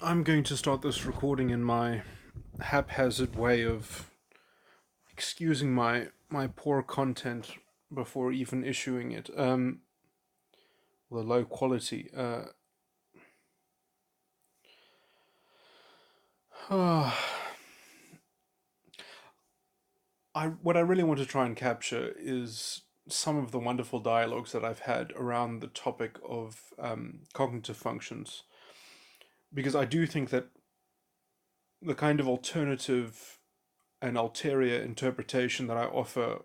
I'm going to start this recording in my haphazard way of excusing my poor content before even issuing it. The low quality. What I really want to try and capture is some of the wonderful dialogues that I've had around the topic of cognitive functions, because I do think that the kind of alternative and ulterior interpretation that I offer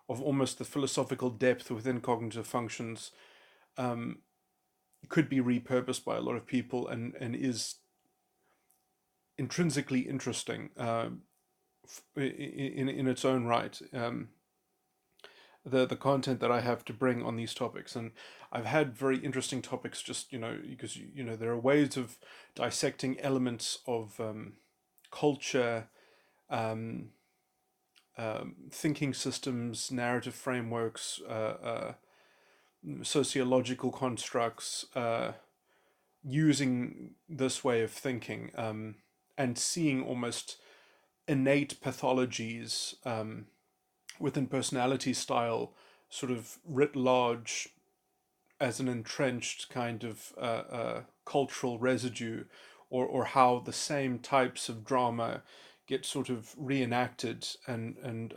of almost the philosophical depth within cognitive functions um, could be repurposed by a lot of people and is intrinsically interesting in its own right. The content that I have to bring on these topics, and I've had very interesting topics. Just because there are ways of dissecting elements of culture, um, thinking systems, narrative frameworks, sociological constructs, using this way of thinking and seeing almost innate pathologies within personality style, sort of writ large, as an entrenched kind of cultural residue, or how the same types of drama get sort of reenacted and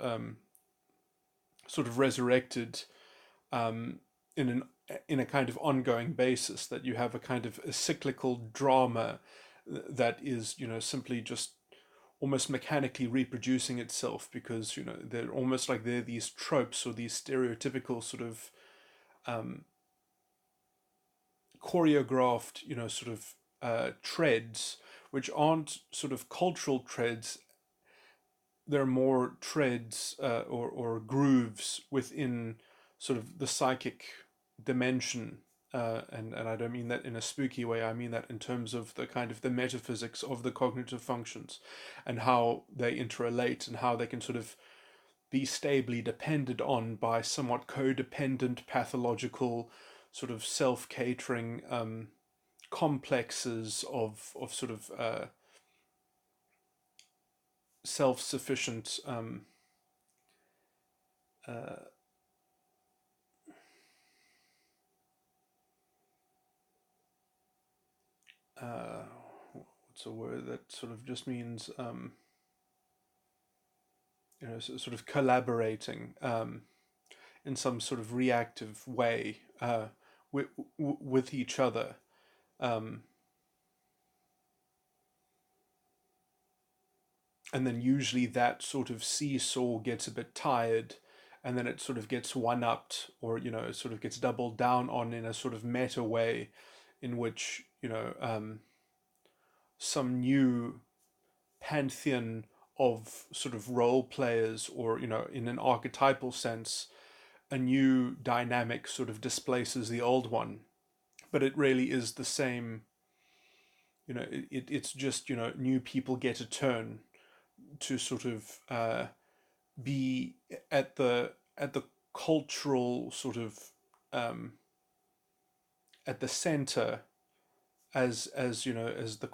sort of resurrected um, in a kind of ongoing basis, that you have a kind of a cyclical drama that is simply just almost mechanically reproducing itself, because they're almost like they're these tropes or these stereotypical sort of um, choreographed sort of treads, which aren't sort of cultural treads. They're more treads or grooves within sort of the psychic dimension. And I don't mean that in a spooky way. I mean that in terms of the kind of the metaphysics of the cognitive functions and how they interrelate and how they can sort of be stably depended on by somewhat codependent, pathological, sort of self-catering complexes of sort of self-sufficient uh, uh, what's a word that sort of just means sort of collaborating in some sort of reactive way with each other. Um, and then usually that sort of seesaw gets a bit tired, and then it sort of gets one upped, or it sort of gets doubled down on in a sort of meta way, in which some new pantheon of sort of role players, or in an archetypal sense, a new dynamic sort of displaces the old one, but it really is the same. It's just new people get a turn to sort of be at the cultural sort of um, at the center, as as the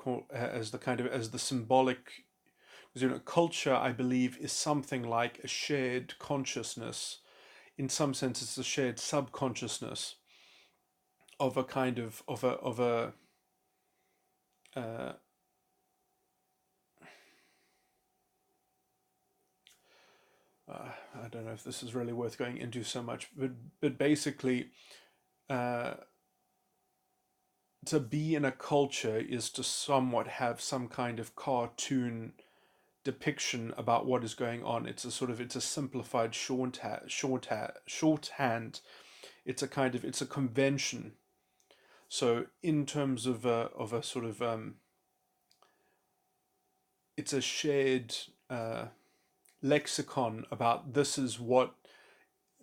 kind of as the symbolic. Culture, I believe, is something like a shared consciousness. In some sense, it's a shared subconsciousness of a kind of a uh, I don't know if this is really worth going into so much, but basically, uh, to be in a culture is to somewhat have some kind of cartoon depiction about what is going on. It's a simplified shorthand. It's a convention. So in terms of a sort of it's a shared uh, lexicon about this is what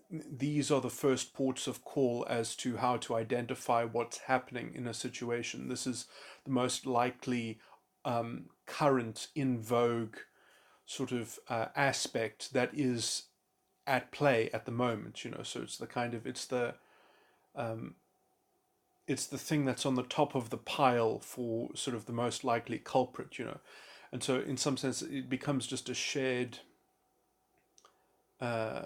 these are the first ports of call as to how to identify what's happening in a situation. This is the most likely current, in vogue sort of aspect that is at play at the moment. So it's the it's the thing that's on the top of the pile for sort of the most likely culprit, and so in some sense it becomes just a shared uh,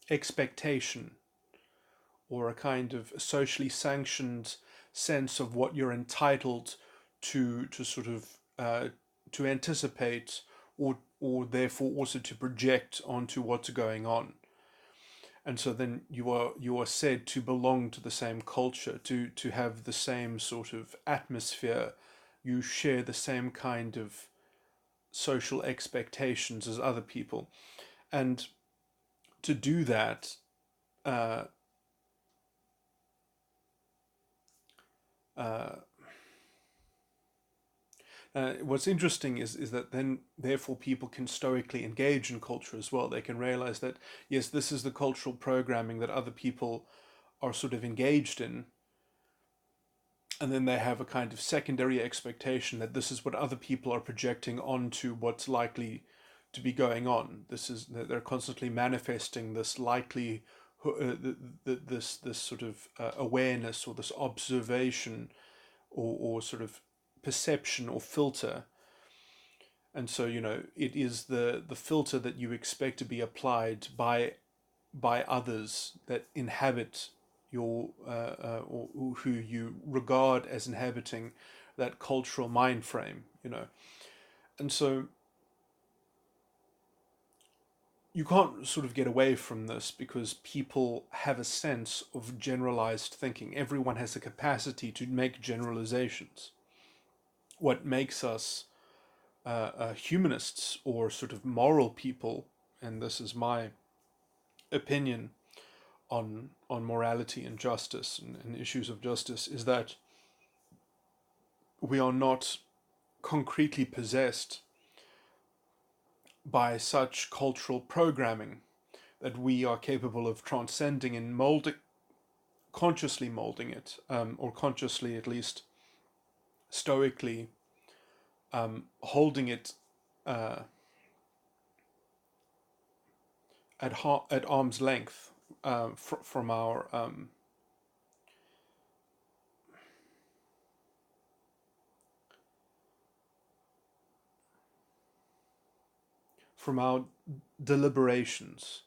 expectation, or a kind of socially sanctioned sense of what you're entitled to sort of to anticipate, or therefore also to project onto what's going on. And so then you are said to belong to the same culture, to have the same sort of atmosphere. You share the same kind of social expectations as other people, and to do that, uh, uh, what's interesting is that then therefore people can stoically engage in culture as well. They can realize that yes, this is the cultural programming that other people are sort of engaged in, and then they have a kind of secondary expectation that this is what other people are projecting onto what's likely to be going on. This is that they're constantly manifesting this likely, this sort of awareness, or this observation, or sort of perception or filter. And so it is the filter that you expect to be applied by others that inhabit your or who you regard as inhabiting that cultural mind frame. And so you can't sort of get away from this, because people have a sense of generalized thinking. Everyone has a capacity to make generalizations. What makes us humanists, or sort of moral people, and this is my opinion on morality and justice, and issues of justice, is that we are not concretely possessed by such cultural programming that we are capable of transcending and molding, consciously molding it, or consciously at least stoically holding it uh, at arm's length from our from our deliberations,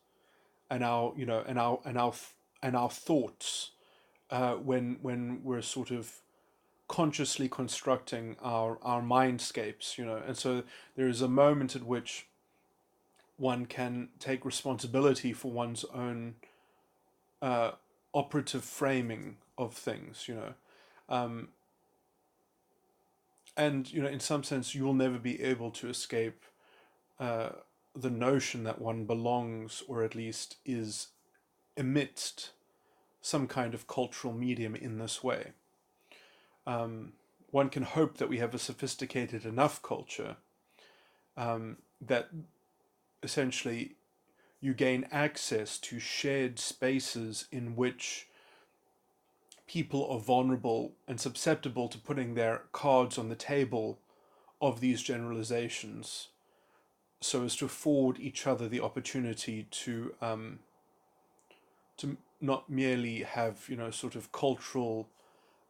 and our and our thoughts, when we're sort of consciously constructing our mindscapes. And so there is a moment at which one can take responsibility for one's own uh, operative framing of things. Um, and in some sense you'll never be able to escape uh, the notion that one belongs, or at least is amidst some kind of cultural medium in this way. One can hope that we have a sophisticated enough culture that essentially you gain access to shared spaces in which people are vulnerable and susceptible to putting their cards on the table of these generalizations, so as to afford each other the opportunity to not merely have sort of cultural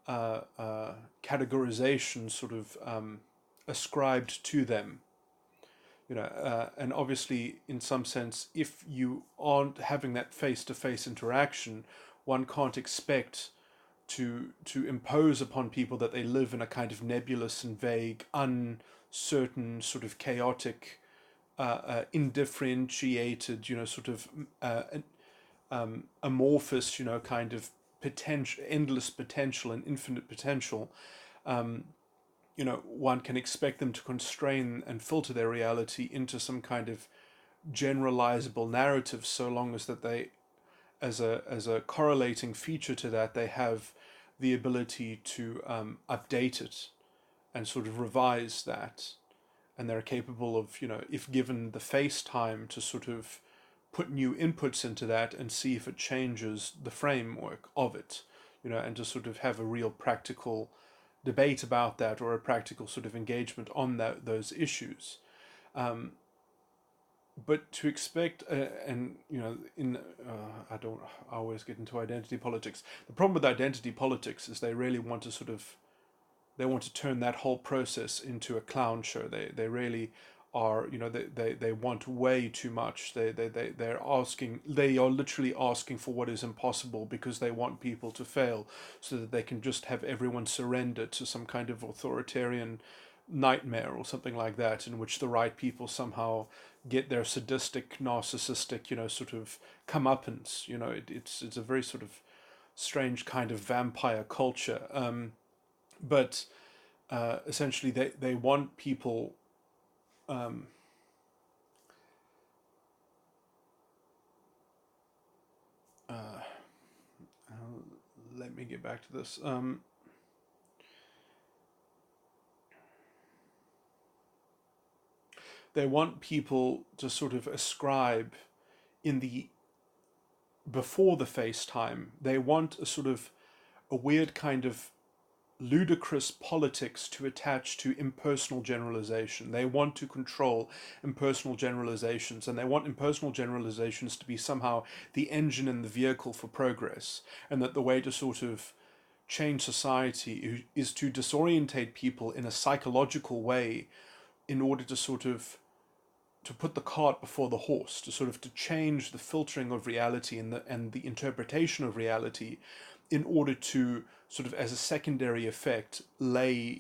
categorization sort of ascribed to them. And obviously, in some sense, if you aren't having that face-to-face interaction, one can't expect to impose upon people that they live in a kind of nebulous and vague, uncertain, sort of chaotic, indifferentiated, sort of amorphous, kind of potential, endless potential and infinite potential. One can expect them to constrain and filter their reality into some kind of generalizable narrative, so long as that they, as a correlating feature to that, they have the ability to update it and sort of revise that, and they're capable of, if given the face time, to sort of put new inputs into that and see if it changes the framework of it, and to sort of have a real practical debate about that, or a practical sort of engagement on those issues. but to expect, and in I always get into identity politics. The problem with identity politics is they really want to they want to turn that whole process into a clown show. They really are, they want way too much. They are literally asking for what is impossible because they want people to fail so that they can just have everyone surrender to some kind of authoritarian nightmare or something like that, in which the right people somehow get their sadistic, narcissistic, sort of comeuppance. It's a very sort of strange kind of vampire culture. But essentially, they want people. Um, uh, Let me get back to this. They want people to sort of ascribe in the before the FaceTime. They want a sort of a weird kind of ludicrous politics to attach to impersonal generalization. They want to control impersonal generalizations, and they want impersonal generalizations to be somehow the engine and the vehicle for progress, and that the way to sort of change society is to disorientate people in a psychological way in order to sort of to put the cart before the horse, to sort of to change the filtering of reality and the interpretation of reality in order to sort of as a secondary effect uh,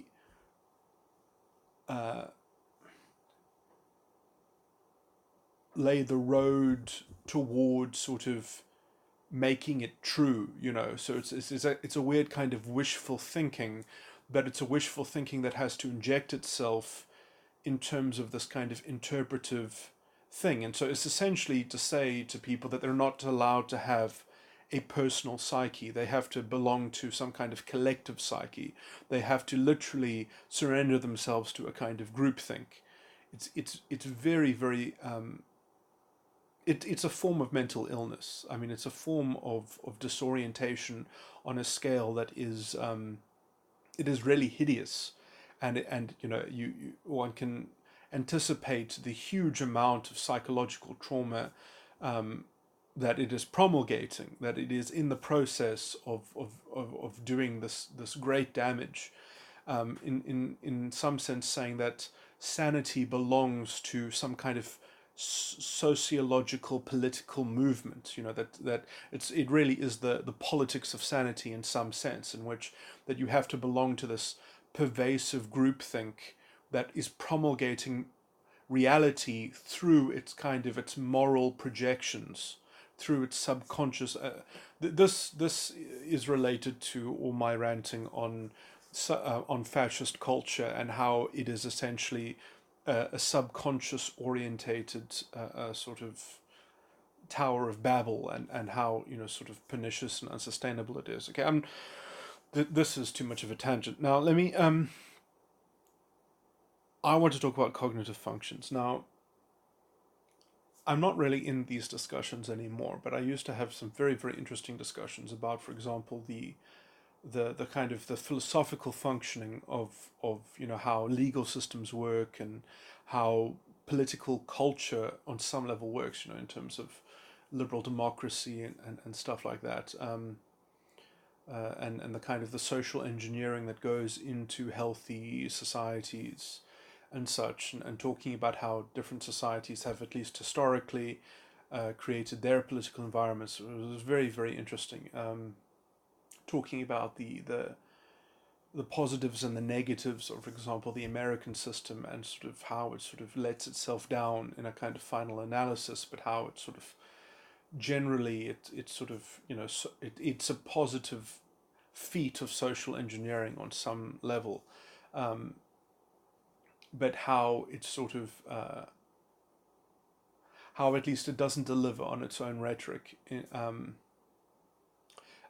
lay the road toward sort of making it true, so it's a weird kind of wishful thinking, but it's a wishful thinking that has to inject itself in terms of this kind of interpretive thing. And so it's essentially to say to people that they're not allowed to have a personal psyche. They have to belong to some kind of collective psyche. They have to literally surrender themselves to a kind of groupthink. It's very, very it's a form of mental illness. I mean, it's a form of disorientation on a scale that is it is really hideous, and one can anticipate the huge amount of psychological trauma um, that it is promulgating, that it is in the process of doing this great damage. In some sense, saying that sanity belongs to some kind of sociological political movement, that it really is the politics of sanity in some sense, in which that you have to belong to this pervasive groupthink that is promulgating reality through its moral projections, through its subconscious. This is related to all my ranting on fascist culture and how it is essentially a subconscious orientated sort of Tower of Babel, and how sort of pernicious and unsustainable it is. Okay, this is too much of a tangent. Now let me I want to talk about cognitive functions. Now, I'm not really in these discussions anymore, but I used to have some very, very interesting discussions about, for example, the kind of the philosophical functioning of how legal systems work, and how political culture on some level works, in terms of liberal democracy and stuff like that. And the kind of the social engineering that goes into healthy societies and such, and talking about how different societies have, at least historically, created their political environments. It was very, very interesting. Talking about the positives and the negatives of, for example, the American system, and sort of how it sort of lets itself down in a kind of final analysis, but how it sort of generally it sort of it's a positive feat of social engineering on some level, um, but how it's sort of how at least it doesn't deliver on its own rhetoric,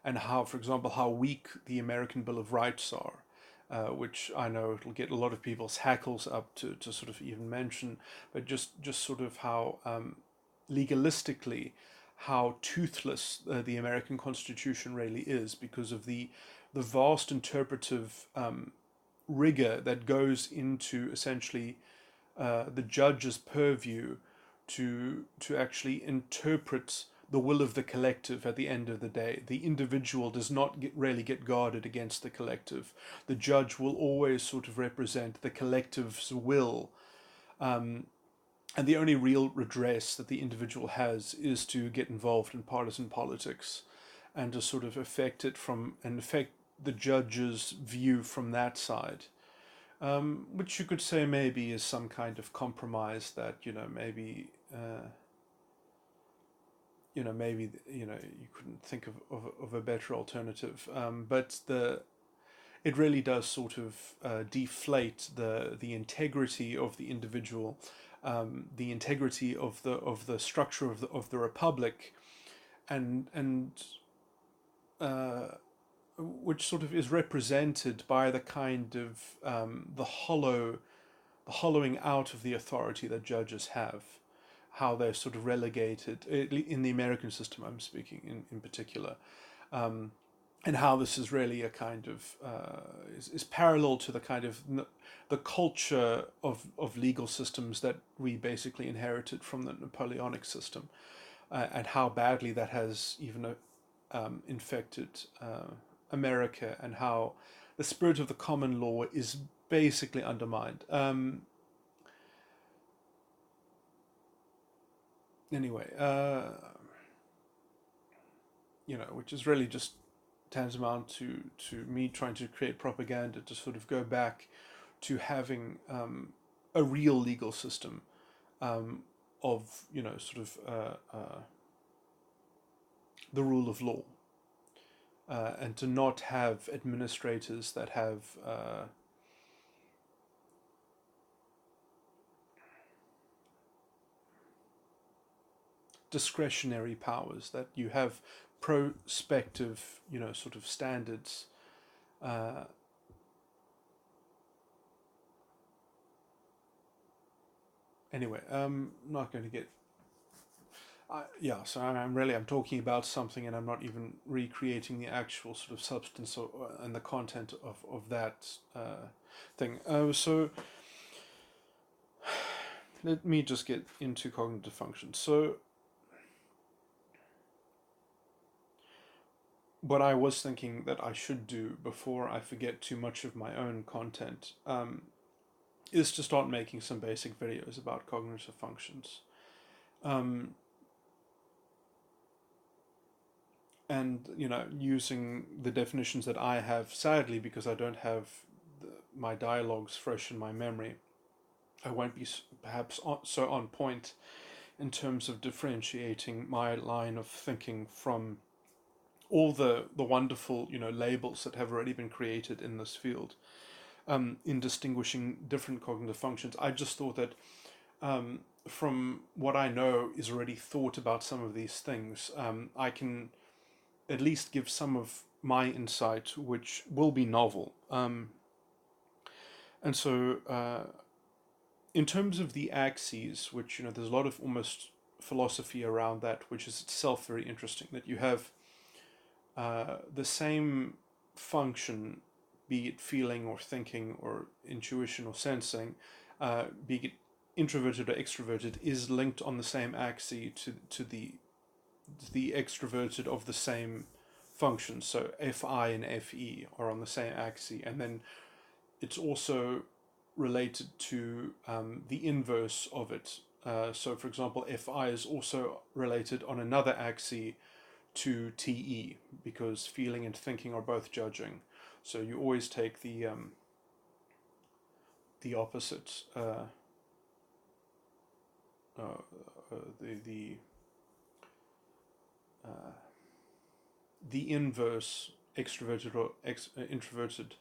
and how, for example, how weak the American Bill of Rights are, which I know it'll get a lot of people's hackles up to sort of even mention, but just sort of how legalistically how toothless the American Constitution really is, because of the vast interpretive rigor that goes into essentially the judge's purview to actually interpret the will of the collective at the end of the day. The individual does not really get guarded against the collective. The judge will always sort of represent the collective's will. And the only real redress that the individual has is to get involved in partisan politics and to sort of affect the judge's view from that side. Which you could say maybe is some kind of compromise that, maybe you couldn't think of a better alternative. But it really does sort of deflate the integrity of the individual, the integrity of the structure of the republic, and which sort of is represented by the kind of the hollowing out of the authority that judges have, how they're sort of relegated in the American system. I'm speaking in particular. And how this is really a kind of is parallel to the kind of the culture of legal systems that we basically inherited from the Napoleonic system, and how badly that has even infected America, and how the spirit of the common law is basically undermined. Anyway, which is really just tantamount to me trying to create propaganda to sort of go back to having a real legal system of the rule of law, and to not have administrators that have discretionary powers, that you have prospective, sort of standards. Anyway, I'm not going to get. So I'm talking about something, and I'm not even recreating the actual sort of substance and the content of that thing. So let me just get into cognitive function. So what I was thinking that I should do before I forget too much of my own content is to start making some basic videos about cognitive functions. And, using the definitions that I have, sadly, because I don't have my dialogues fresh in my memory, I won't be perhaps so on point in terms of differentiating my line of thinking from all the wonderful labels that have already been created in this field, in distinguishing different cognitive functions. I just thought that from what I know is already thought about some of these things, I can at least give some of my insight, which will be novel. And so in terms of the axes, which there's a lot of almost philosophy around that, which is itself very interesting, that you have the same function, be it feeling or thinking or intuition or sensing, be it introverted or extroverted, is linked on the same axis to the extroverted of the same function. So Fi and Fe are on the same axis, and then it's also related to the inverse of it. So, for example, Fi is also related on another axis to Te, because feeling and thinking are both judging. So you always take the opposite, the inverse extroverted or introverted,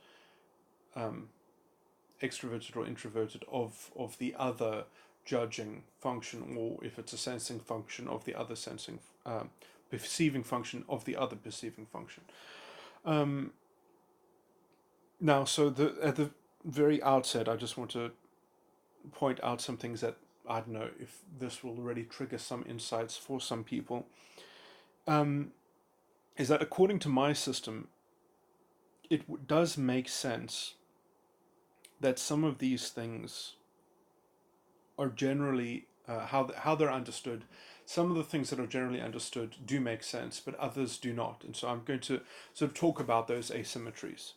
extroverted or introverted of the other judging function, or if it's a sensing function, of the other sensing, perceiving function of the other perceiving function. Now, so at the very outset, I just want to point out some things that I don't know if this will already trigger some insights for some people. Is that according to my system, it does make sense that some of these things are generally how they're understood. Some of the things that are generally understood do make sense, but others do not. And so I'm going to sort of talk about those asymmetries.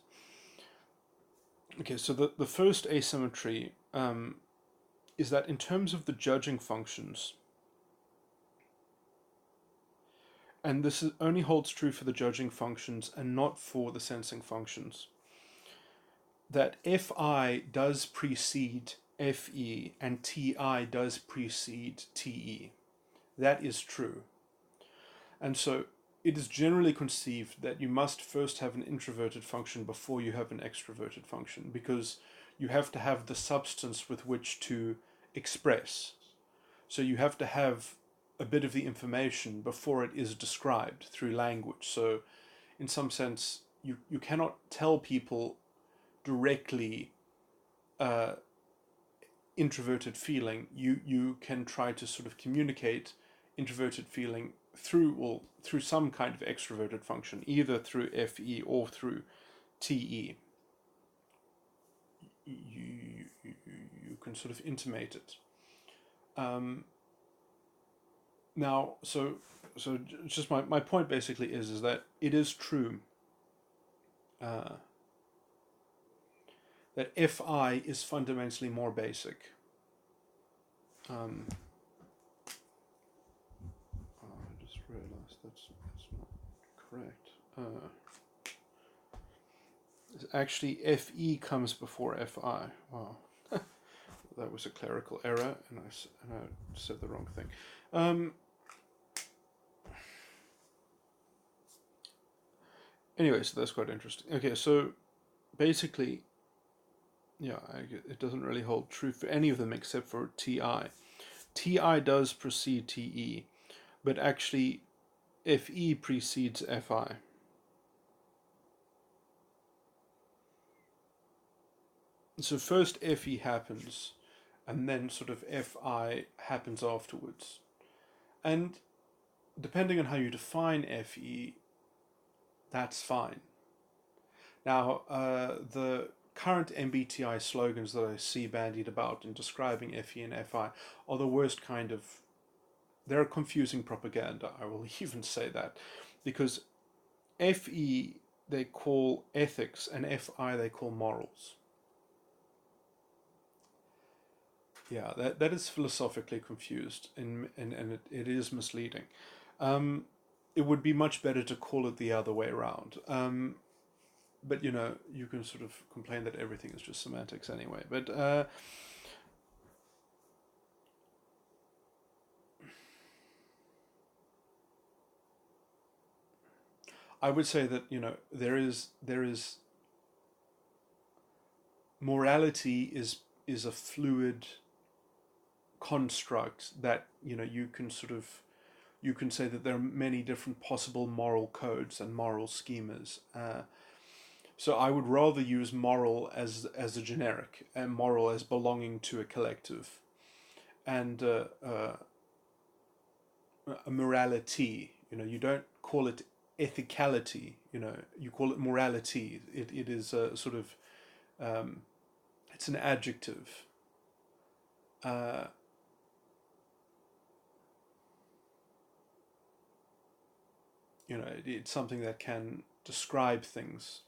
Okay, so the first asymmetry is that in terms of the judging functions, and this only holds true for the judging functions and not for the sensing functions, that Fi does precede Fe and Ti does precede Te. That is true. And so it is generally conceived that you must first have an introverted function before you have an extroverted function, because you have to have the substance with which to express. So you have to have a bit of the information before it is described through language. So in some sense, you cannot tell people directly introverted feeling. You can try to sort of communicate introverted feeling through some kind of extroverted function, either through Fe or through Te. You can sort of intimate it. Now, so just my point basically is that it is true that Fi is fundamentally more basic. I just realized that's not correct. Actually, Fe comes before Fi. Wow, that was a clerical error, and I said the wrong thing. Anyway, so that's quite interesting. Okay, so basically, yeah, it doesn't really hold true for any of them except for Ti. Ti does precede Te, but actually Fe precedes Fi. So first Fe happens, and then sort of Fi happens afterwards. And depending on how you define Fe, that's fine. Now, the current MBTI slogans that I see bandied about in describing Fe and Fi are the worst kind of... They're confusing propaganda, I will even say that. Because Fe they call ethics, and Fi they call morals. Yeah, that is philosophically confused, and it is misleading. It would be much better to call it the other way around. But you can sort of complain that everything is just semantics anyway. But I would say that there is morality is a fluid construct that you can say that there are many different possible moral codes and moral schemas. So I would rather use moral as a generic, and moral as belonging to a collective, and a morality. You don't call it ethicality. You call it morality. It is a sort of it's an adjective. It's something that can describe things.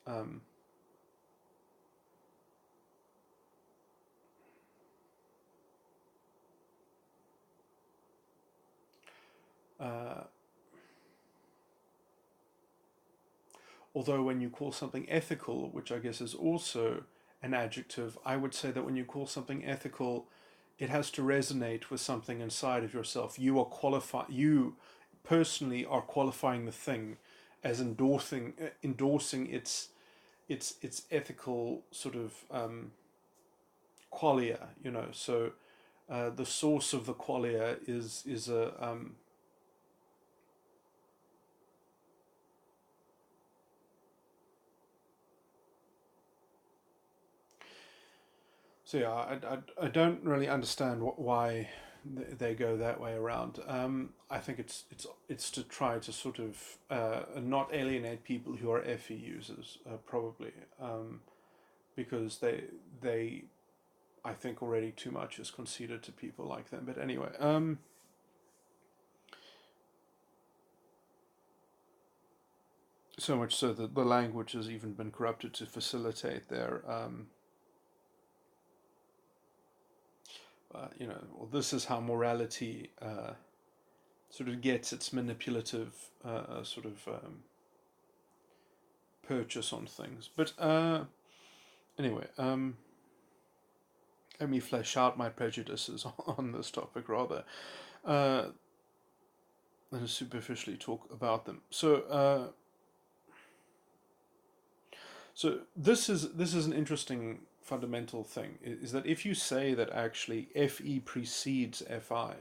Although when you call something ethical, which I guess is also an adjective, I would say that when you call something ethical, it has to resonate with something inside of yourself. You personally are qualifying the thing as endorsing its ethical sort of qualia. So the source of the qualia is a So yeah, I don't really understand why they go that way around. I think it's to try to sort of not alienate people who are FE users, probably, because they I think already too much is conceded to people like them. But anyway, so much so that the language has even been corrupted to facilitate their, well, this is how morality sort of gets its manipulative sort of purchase on things. But anyway, let me flesh out my prejudices on this topic rather than superficially talk about them. So this is an interesting fundamental thing, is that if you say that actually FE precedes FI,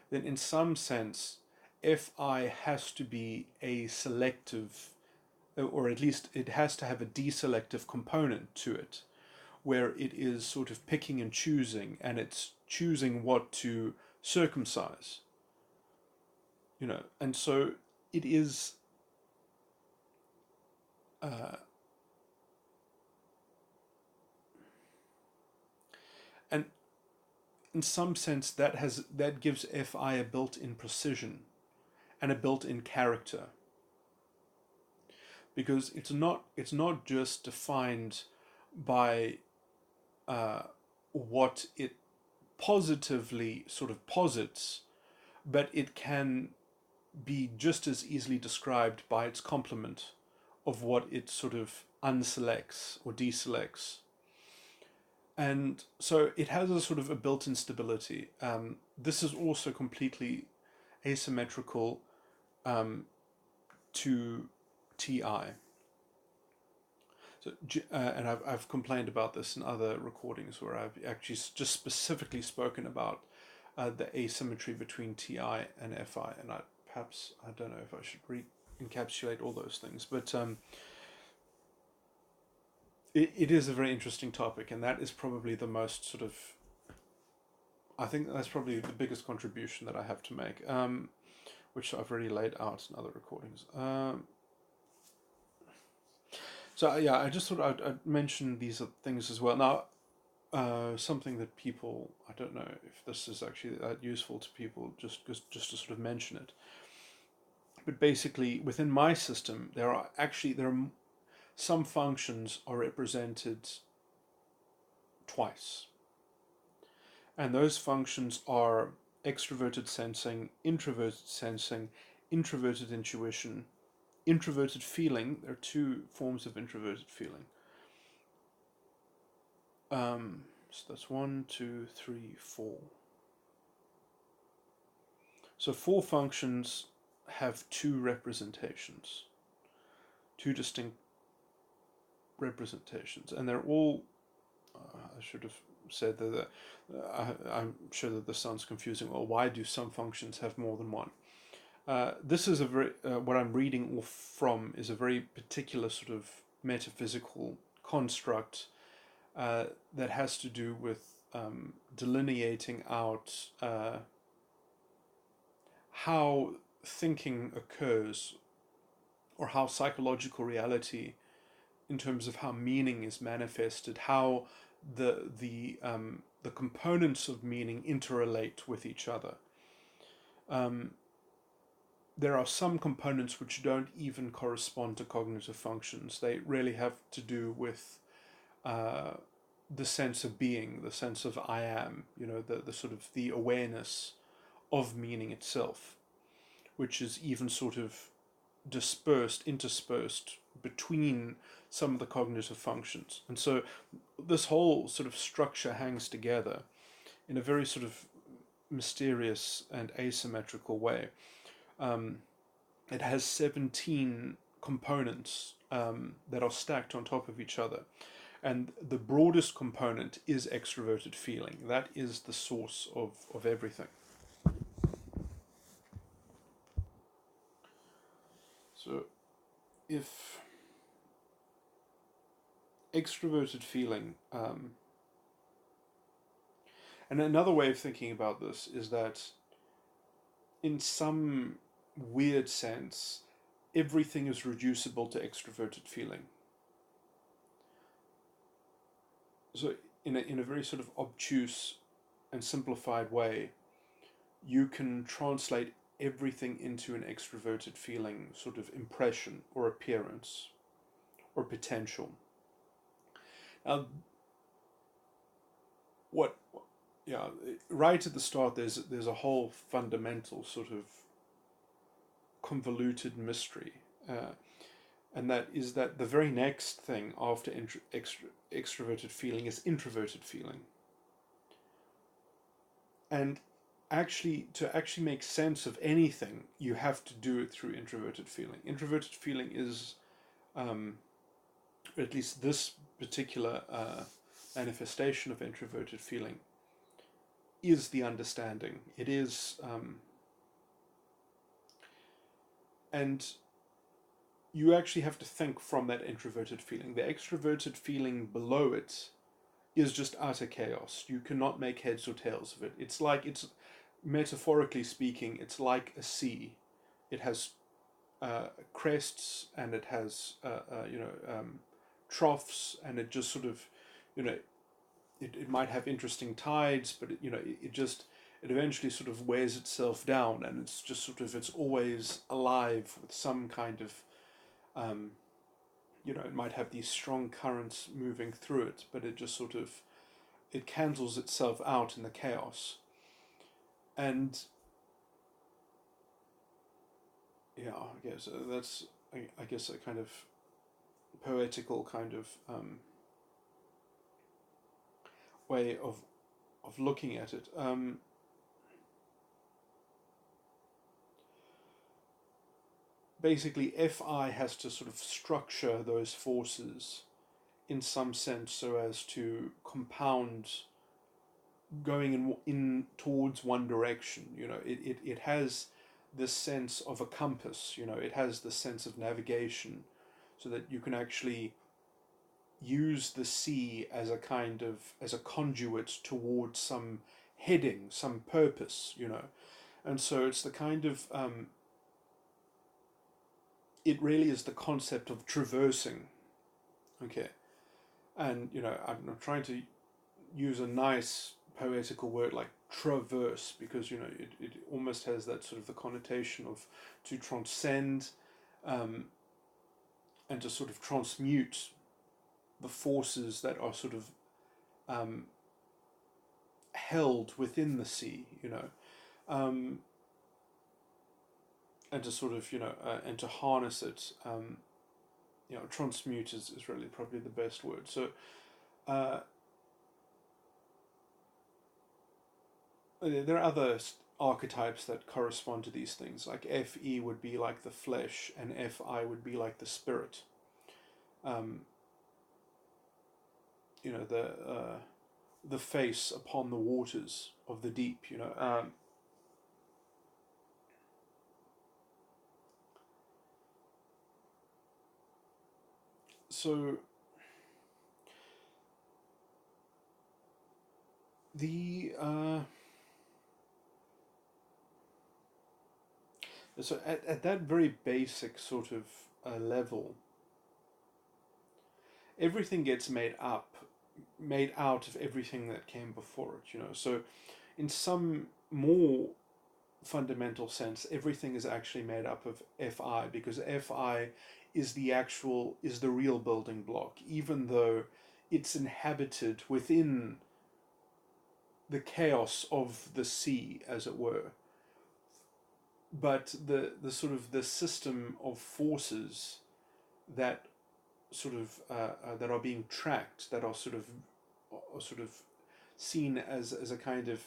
then in some sense FI has to be a selective, or at least it has to have a deselective component to it, where it is sort of picking and choosing, and it's choosing what to circumcise, and so it is and in some sense that gives FI a built-in precision and a built-in character, because it's not just defined by what it positively sort of posits, but it can be just as easily described by its complement of what it sort of unselects or deselects. And so it has a sort of a built-in stability. This is also completely asymmetrical to TI. So, and I've complained about this in other recordings where I've actually just specifically spoken about the asymmetry between TI and FI, and I don't know if I should encapsulate all those things, but it is a very interesting topic, and that is probably the most sort of, I think that's probably the biggest contribution that I have to make, which I've already laid out in other recordings. So yeah, I just thought I'd mention these things as well. Now, something that people, I don't know if this is actually that useful to people, just to sort of mention it. But basically, within my system, there are some functions are represented twice, and those functions are extroverted sensing, introverted sensing, introverted intuition, introverted feeling. There are two forms of introverted feeling. So that's 1, 2, 3, 4. So 4 functions have two representations, two distinct representations, and they're all. I should have said that. I'm sure that this sounds confusing. Well, why do some functions have more than one? This is a very what I'm reading off from is a very particular sort of metaphysical construct that has to do with delineating out how thinking occurs, or how psychological reality, in terms of how meaning is manifested, how the components of meaning interrelate with each other. There are some components which don't even correspond to cognitive functions. They really have to do with the sense of being, the sense of I am, the sort of the awareness of meaning itself, which is even sort of interspersed between some of the cognitive functions. And so this whole sort of structure hangs together in a very sort of mysterious and asymmetrical way. It has 17 components that are stacked on top of each other. And the broadest component is extroverted feeling. That is the source of everything. So if extroverted feeling, and another way of thinking about this is that in some weird sense, everything is reducible to extroverted feeling. So in a very sort of obtuse and simplified way, you can translate everything into an extroverted feeling sort of impression or appearance or potential. Now, what, yeah, right at the start, there's a whole fundamental sort of convoluted mystery, and that is that the very next thing after extroverted feeling is introverted feeling, and actually to actually make sense of anything, you have to do it through introverted feeling. Introverted feeling is, at least this particular manifestation of introverted feeling, is the understanding. It is, and you actually have to think from that introverted feeling. The extroverted feeling below it is just utter chaos. You cannot make heads or tails of it. It's metaphorically speaking, it's like a sea. It has crests, and it has troughs, and it just sort of, you know, it might have interesting tides, but it eventually sort of wears itself down, and it's just sort of, it's always alive with some kind of, um, it might have these strong currents moving through it, but it just sort of, it cancels itself out in the chaos. And yeah, I guess that's, I guess, a kind of poetical kind of way of looking at it. Basically, Fi has to sort of structure those forces in some sense so as to compound going in towards one direction. It has this sense of a compass. It has this sense of navigation, so that you can actually use the sea as a kind of, as a conduit towards some heading, some purpose. And so it's the kind of, it really is the concept of traversing. Okay. And I'm trying to use a nice poetical word like traverse, because it almost has that sort of the connotation of to transcend, um, and to sort of transmute the forces that are sort of, um, held within the sea. um, and to sort of, and to harness it. Transmute is really probably the best word. So uh, there are other archetypes that correspond to these things. Like Fe would be like the flesh, and Fi would be like the spirit. Um, the face upon the waters of the deep. So the so at that very basic sort of level, everything gets made out of everything that came before it. So in some more fundamental sense, everything is actually made up of Fi, because Fi is the real building block, even though it's inhabited within the chaos of the sea, as it were. But the sort of the system of forces that sort of that are being tracked, that are sort of seen as a kind of,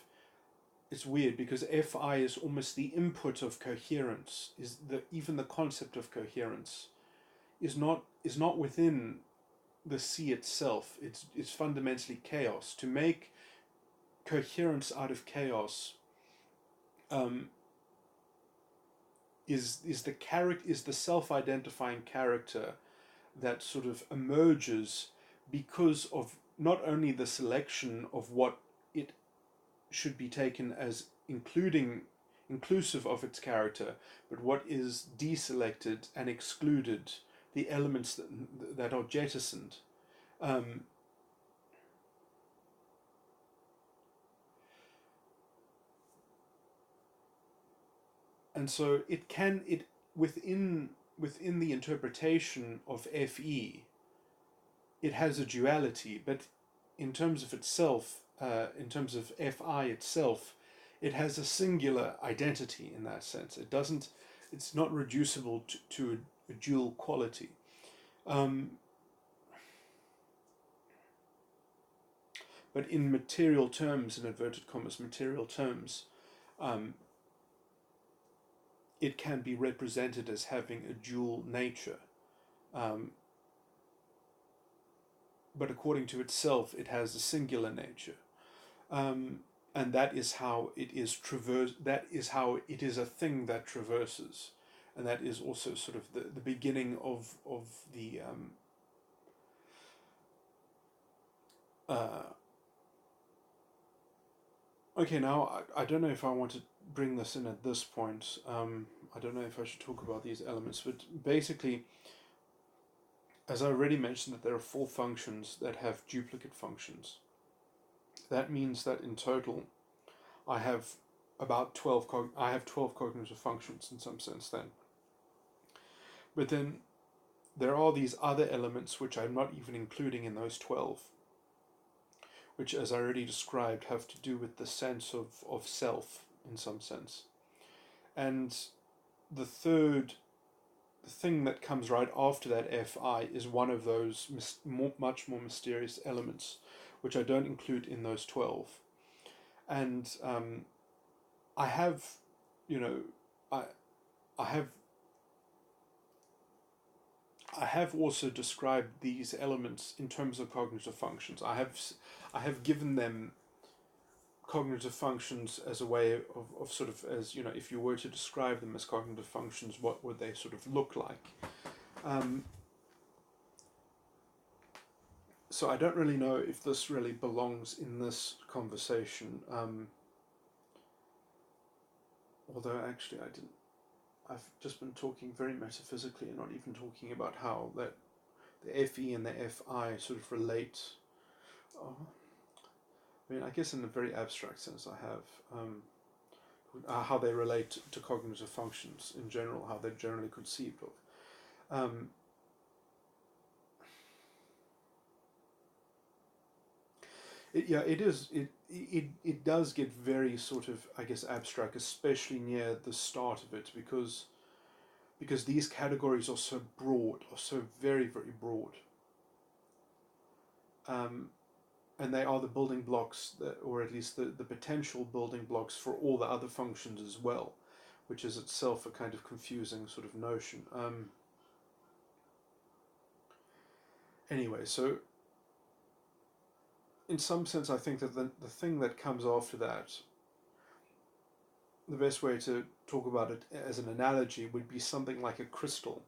it's weird, because Fi is almost the input of coherence. Is the even the concept of coherence is not within the sea itself. It's fundamentally chaos. To make coherence out of chaos, um, is the self-identifying character that sort of emerges because of not only the selection of what it should be taken as inclusive of its character, but what is deselected and excluded, the elements that are jettisoned. Um, And so it within the interpretation of FE, it has a duality, but in terms of itself, in terms of FI itself, it has a singular identity in that sense. It doesn't. It's not reducible to a dual quality. Um, but in material terms, in inverted commas, material terms, um, it can be represented as having a dual nature. Um, but according to itself, it has a singular nature. Um, and that is how it is that is how it is a thing that traverses. And that is also sort of the beginning of the okay, now I don't know if I want to bring this in at this point. I don't know if I should talk about these elements, but basically, as I already mentioned, that there are 4 functions that have duplicate functions. That means that in total, I have about 12. I have 12 cognitive functions in some sense. Then, but then there are these other elements which I'm not even including in those 12, which, as I already described, have to do with the sense of self in some sense. And the third thing that comes right after that FI is one of those much more mysterious elements, which I don't include in those 12. And I have, you know, I, I have I have also described these elements in terms of cognitive functions. I have given them cognitive functions as a way of sort of, as if you were to describe them as cognitive functions, what would they sort of look like? So I don't really know if this really belongs in this conversation. Although actually I didn't. I've just been talking very metaphysically and not even talking about how that the FE and the FI sort of relate. Oh, I mean, I guess in a very abstract sense, I have how they relate to cognitive functions in general, how they're generally conceived of. Um, it does get very sort of, I guess, abstract, especially near the start of it, because these categories are so broad, are so very, very broad. And they are the building blocks, or at least the potential building blocks for all the other functions as well, which is itself a kind of confusing sort of notion. Anyway, so in some sense, I think that the thing that comes after that, the best way to talk about it as an analogy would be something like a crystal.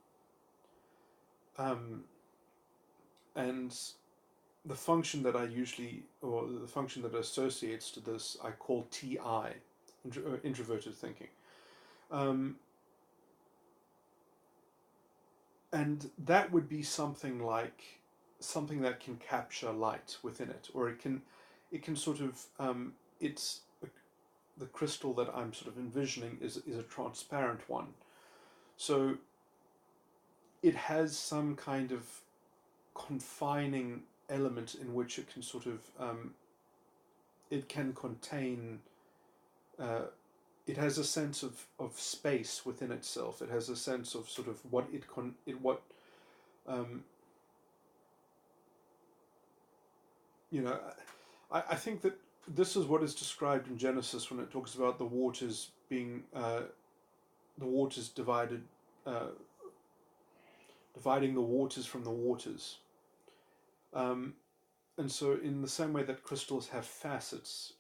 And the function that I usually, or the function that associates to this, I call TI, introverted thinking. And that would be something that can capture light within it, or it can sort of, it's the crystal that I'm sort of envisioning is a transparent one. So it has some kind of confining element in which it can sort of, it can contain, it has a sense of space within itself. It has a sense of sort of what I think that this is what is described in Genesis when it talks about the waters being the waters divided, dividing the waters from the waters. And so in the same way that crystals have facets,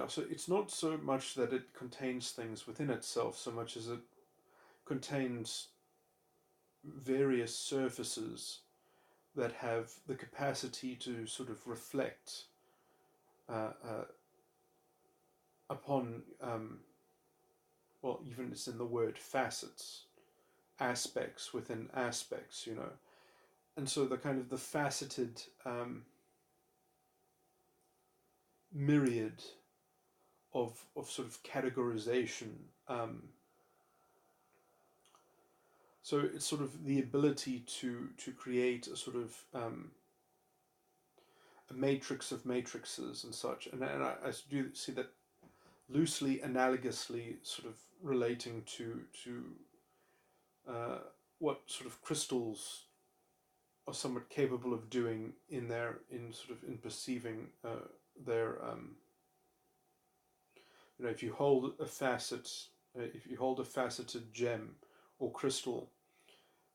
so it's not so much that it contains things within itself so much as it contains various surfaces that have the capacity to sort of reflect upon, even it's in the word facets, aspects within aspects, And so the kind of the faceted myriad of sort of categorization. So it's sort of the ability to create a sort of a matrix of matrices and such, and I do see that loosely analogously sort of relating to uh, what sort of crystals are somewhat capable of doing in their in sort of in perceiving their if you hold a facet, if you hold a faceted gem or crystal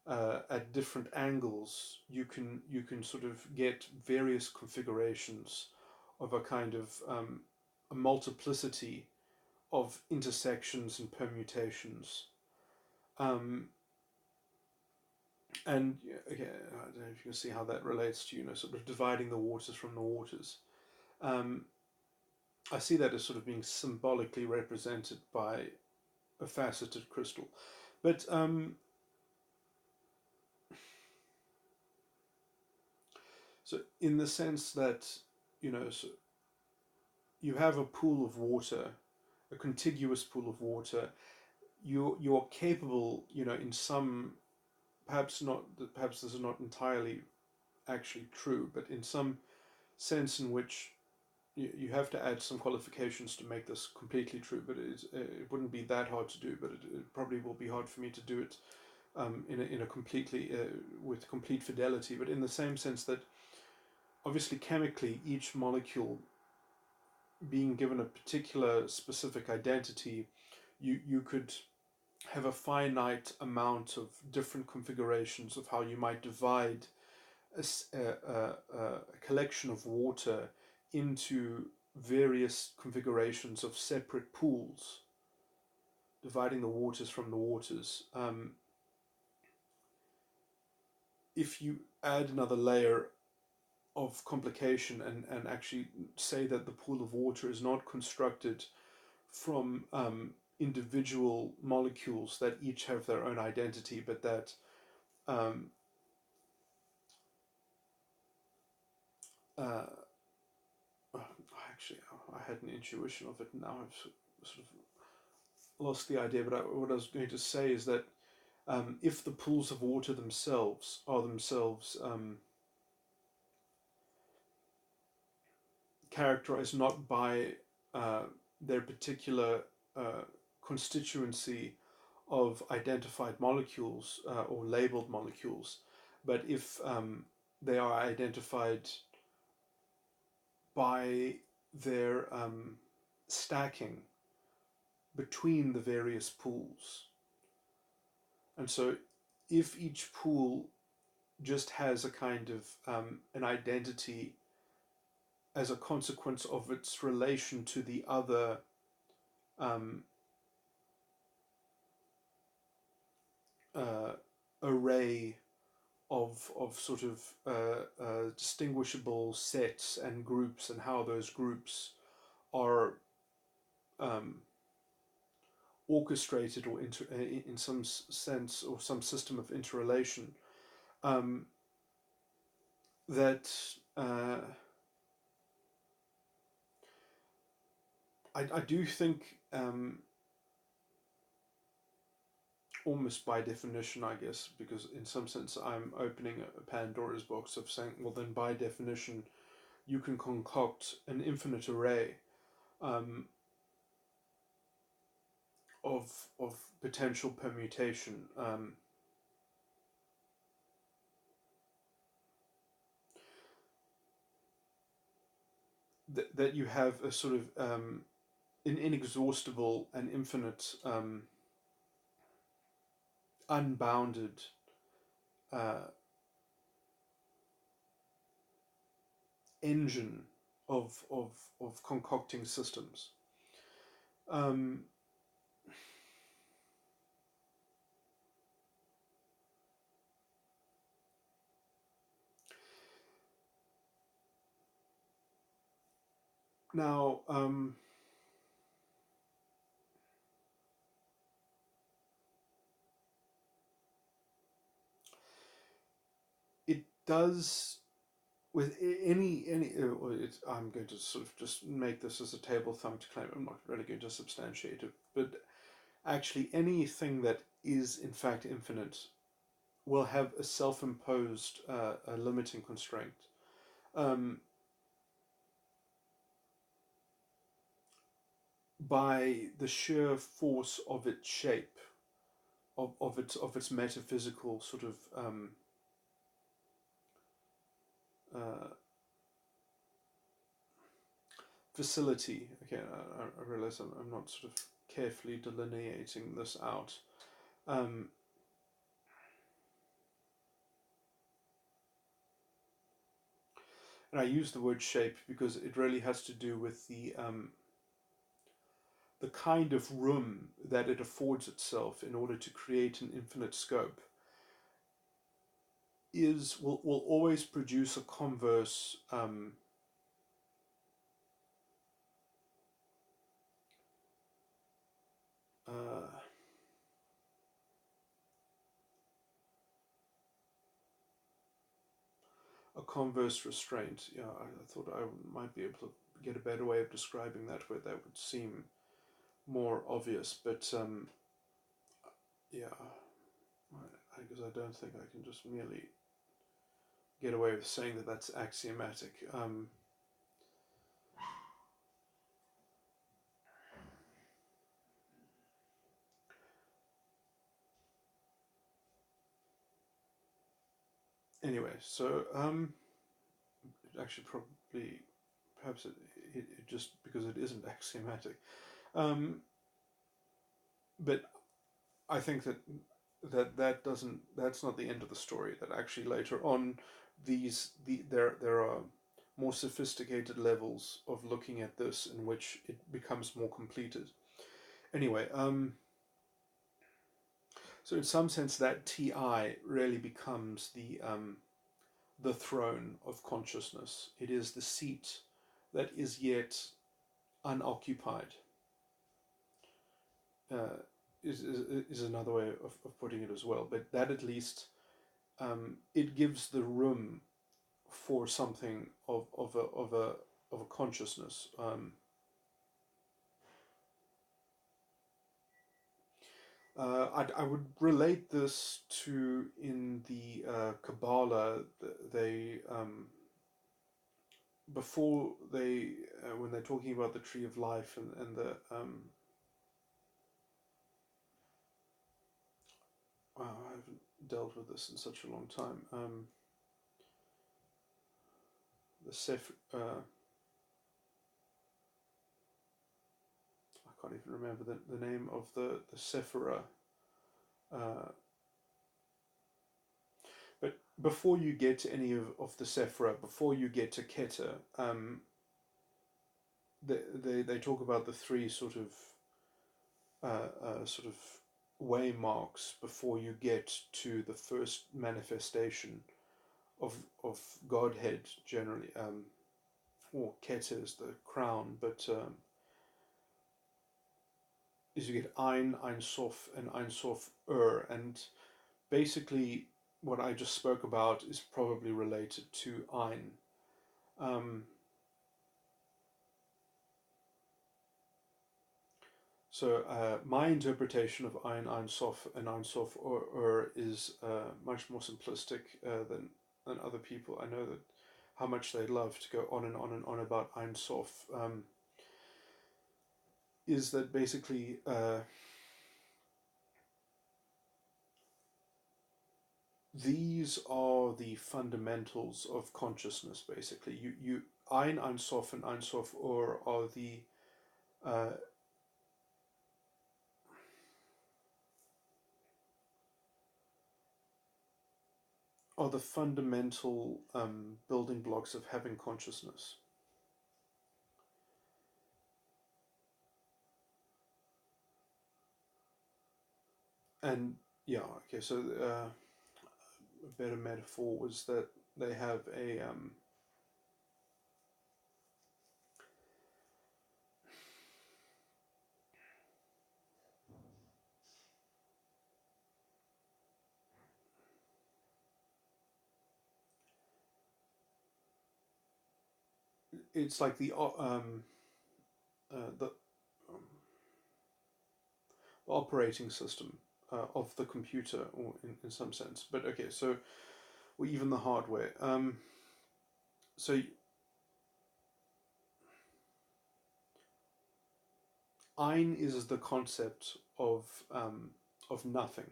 at different angles, you can sort of get various configurations of a kind of a multiplicity of intersections and permutations. Um, and okay, I don't know if you can see how that relates to sort of dividing the waters from the waters. Um, I see that as sort of being symbolically represented by a faceted crystal, but so in the sense that so you have a pool of water, a contiguous pool of water. You're capable, in some, perhaps not, perhaps this is not entirely actually true, but in some sense in which you have to add some qualifications to make this completely true, but it wouldn't be that hard to do, but it probably will be hard for me to do it in a completely with complete fidelity, but in the same sense that obviously chemically each molecule being given a particular specific identity, you could have a finite amount of different configurations of how you might divide a collection of water into various configurations of separate pools, dividing the waters from the waters. If you add another layer of complication and actually say that the pool of water is not constructed from individual molecules that each have their own identity, but that um, uh, actually, I had an intuition of it. Now I've sort of lost the idea. But what I was going to say is that if the pools of water themselves are themselves characterized not by their particular constituency of identified molecules or labeled molecules, but if they are identified by their stacking between the various pools. And so if each pool just has a kind of an identity as a consequence of its relation to the other um, uh, array of sort of distinguishable sets and groups, and how those groups are um, orchestrated or in some sense or some system of interrelation, um, that I do think almost by definition, I guess, because in some sense I'm opening a Pandora's box of saying, well, then by definition, you can concoct an infinite array um, of potential permutation. That you have a sort of an inexhaustible and infinite, unbounded uh, engine of concocting systems. Um, Now, it does with any I'm going to sort of just make this as a table thumb to claim. I'm not really going to substantiate it, but actually anything that is in fact infinite will have a self-imposed a limiting constraint. Um, by the sheer force of its shape, of its metaphysical sort of uh, facility. Okay, I realize I'm not sort of carefully delineating this out. Um, and I use the word shape because it really has to do with the kind of room that it affords itself in order to create an infinite scope will always produce a converse uh, a converse restraint. Yeah, I thought I might be able to get a better way of describing that where that would seem more obvious, but yeah, because I don't think I can just merely get away with saying that that's axiomatic. Anyway, so actually probably perhaps it just because it isn't axiomatic, um, but I think that doesn't that's not the end of the story. That actually later on, there are more sophisticated levels of looking at this in which it becomes more completed. Anyway, so in some sense that TI really becomes the throne of consciousness. It is the seat that is yet unoccupied. Uh, is another way of putting it as well. But that at least it gives the room for something of a consciousness. I would relate this to in the Kabbalah. They before they when they're talking about the tree of life and the wow, I haven't dealt with this in such a long time. The I can't even remember the name of the Sephira. Uh, but before you get to any of the Sephira, before you get to Keter, they talk about the three sort of waymarks before you get to the first manifestation of Godhead generally, or Keter is the crown, but is you get Ein Sof, and Ein Sof and basically what I just spoke about is probably related to Ein. Um, so my interpretation of Ein Sof, and Ein Sof is much more simplistic than other people. I know that how much they love to go on and on and on about Ein Sof. Is that basically these are the fundamentals of consciousness. Basically, you Ein Sof and Ein Sof are the uh, fundamental building blocks of having consciousness. And yeah, okay, so a better metaphor was that they have a it's like the operating system of the computer, or in some sense. But okay, so or even the hardware. So Ein is the concept of nothing,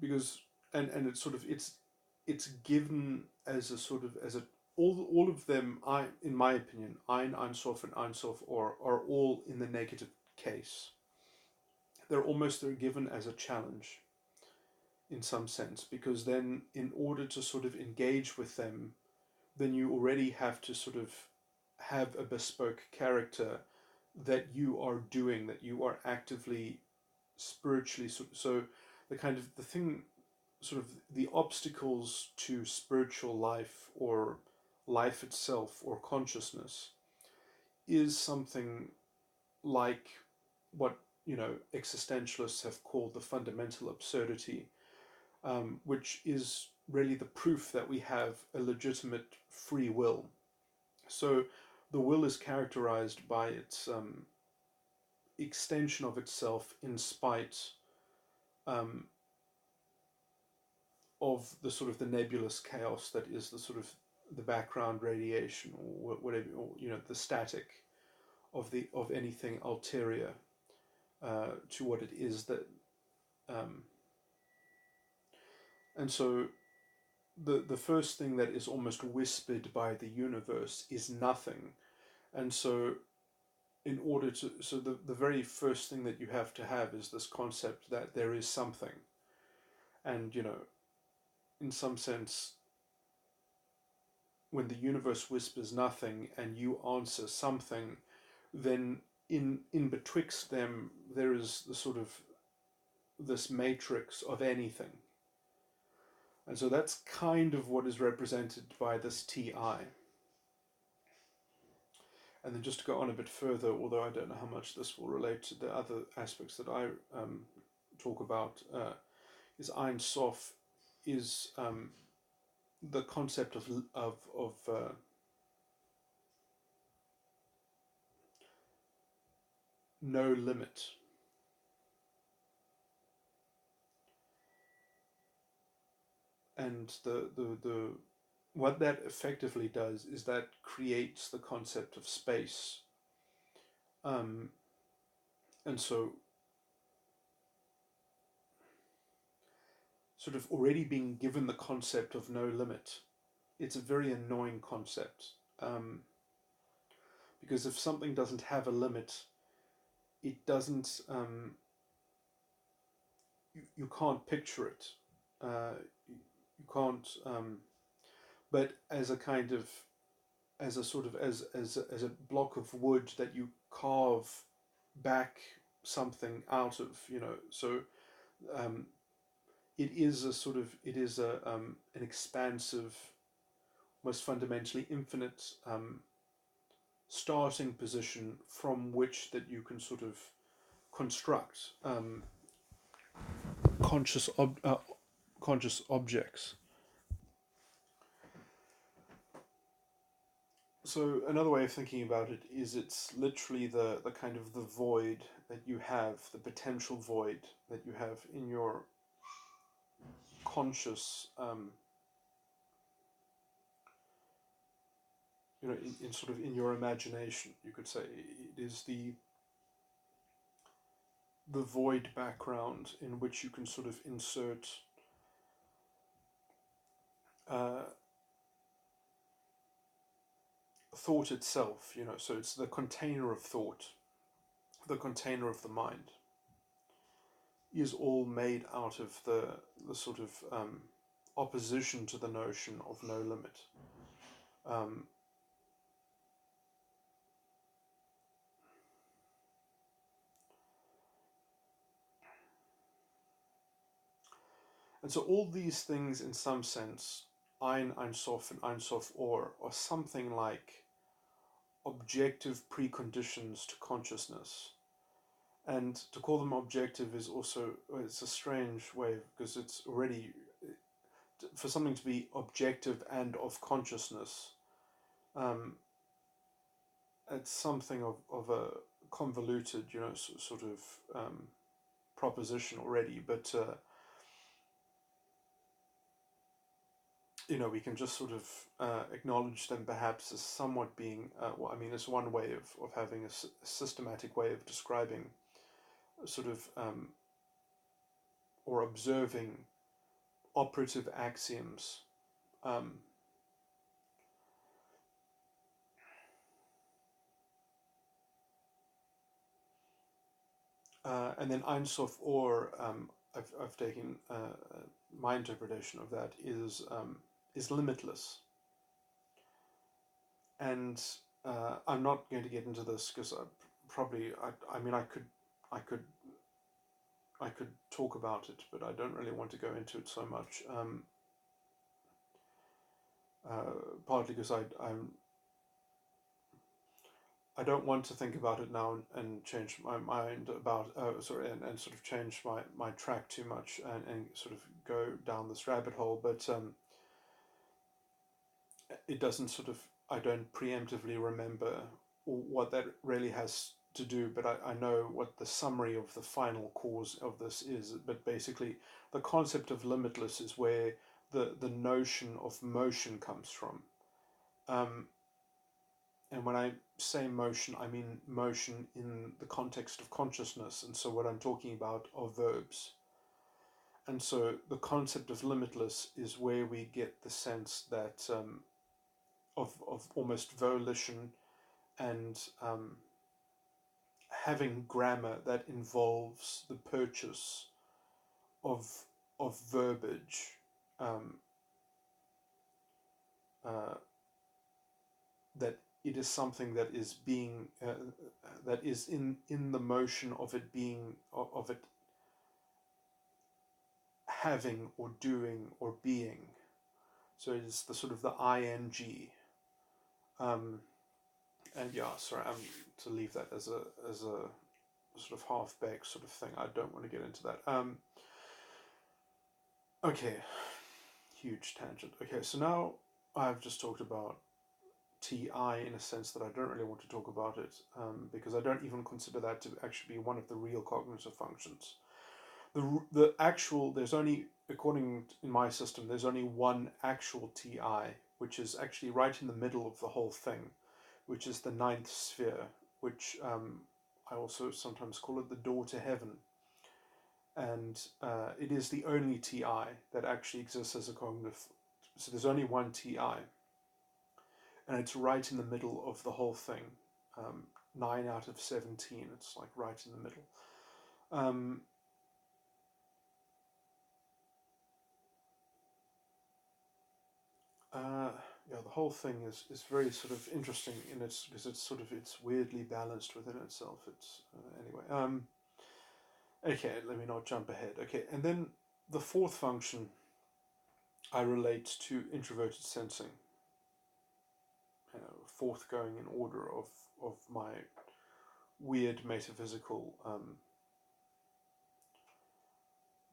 because and it's sort of it's given as a sort of as a all of them. I in my opinion, Ein, Ein Sof, and Ein Sof are all in the negative case. They're given as a challenge in some sense, because then in order to sort of engage with them, then you already have to sort of have a bespoke character that you are doing, that you are actively spiritually. So the kind of the thing, sort of the obstacles to spiritual life or life itself or consciousness is something like what existentialists have called the fundamental absurdity, which is really the proof that we have a legitimate free will. So the will is characterized by its extension of itself in spite um, of the sort of the nebulous chaos that is the sort of the background radiation, or whatever, or the static of anything ulterior to what it is that um, and so the first thing that is almost whispered by the universe is nothing. And so in order to so the very first thing that you have is this concept that there is something. And in some sense, when the universe whispers nothing and you answer something, then in betwixt them there is the sort of this matrix of anything. And so that's kind of what is represented by this TI. And then just to go on a bit further, although I don't know how much this will relate to the other aspects that I talk about, is Ein Sof is the concept of no limit. And the what that effectively does is that creates the concept of space. Um, and so sort of already being given the concept of no limit, it's a very annoying concept, because if something doesn't have a limit, it doesn't you can't picture it. You can't but as a kind of as a sort of as a block of wood that you carve back something out of, so um, it is a sort of it is a an expansive, most fundamentally infinite starting position from which that you can sort of construct conscious conscious objects. So another way of thinking about it is it's literally the kind of the void that you have, the potential void that you have in your conscious, in sort of in your imagination, you could say. It is the void background in which you can sort of insert uh, thought itself, so it's the container of thought, the container of the mind, is all made out of the sort of opposition to the notion of no limit. Um, and so all these things, in some sense, Ein Sof, and Ein Sof Or, are something like objective preconditions to consciousness. And to call them objective is also, it's a strange way, because it's already, for something to be objective and of consciousness, Um, it's something of a convoluted, sort of proposition already, but we can just sort of acknowledge them perhaps as somewhat being, well, I mean, it's one way of having a systematic way of describing sort of or observing operative axioms. Um, and then Einsof or I've taken my interpretation of that is limitless. And I'm not going to get into this because I mean I could talk about it, but I don't really want to go into it so much. Partly because I don't want to think about it now and change my mind about and sort of change my track too much and sort of go down this rabbit hole, but it doesn't sort of, I don't preemptively remember what that really has to do, but I know what the summary of the final cause of this is. But basically, the concept of limitless is where the notion of motion comes from. Um, and when I say motion, I mean motion in the context of consciousness. And so what I'm talking about are verbs. And so the concept of limitless is where we get the sense that of almost volition and having grammar that involves the purchase of of verbage um, uh, that it is something that is being that is in the motion of it being of it having or doing or being. So it is the sort of the ing. Um, and yeah, sorry, I'm to leave that as a sort of half baked sort of thing. I don't want to get into that. Okay, huge tangent. Okay, so now I've just talked about TI in a sense that I don't really want to talk about it because I don't even consider that to actually be one of the real cognitive functions. The actual, there's only, according in my system, there's only one actual TI, which is actually right in the middle of the whole thing, which is the ninth sphere, which I also sometimes call it the door to heaven. And it is the only TI that actually exists as a cognitive. So there's only one TI, and it's right in the middle of the whole thing. 9 out of 17, it's like right in the middle. Yeah, the whole thing is very sort of interesting in its because it's weirdly balanced within itself. It's anyway. Okay, let me not jump ahead. Okay, and then the fourth function I relate to introverted sensing. Fourth going in order of my weird metaphysical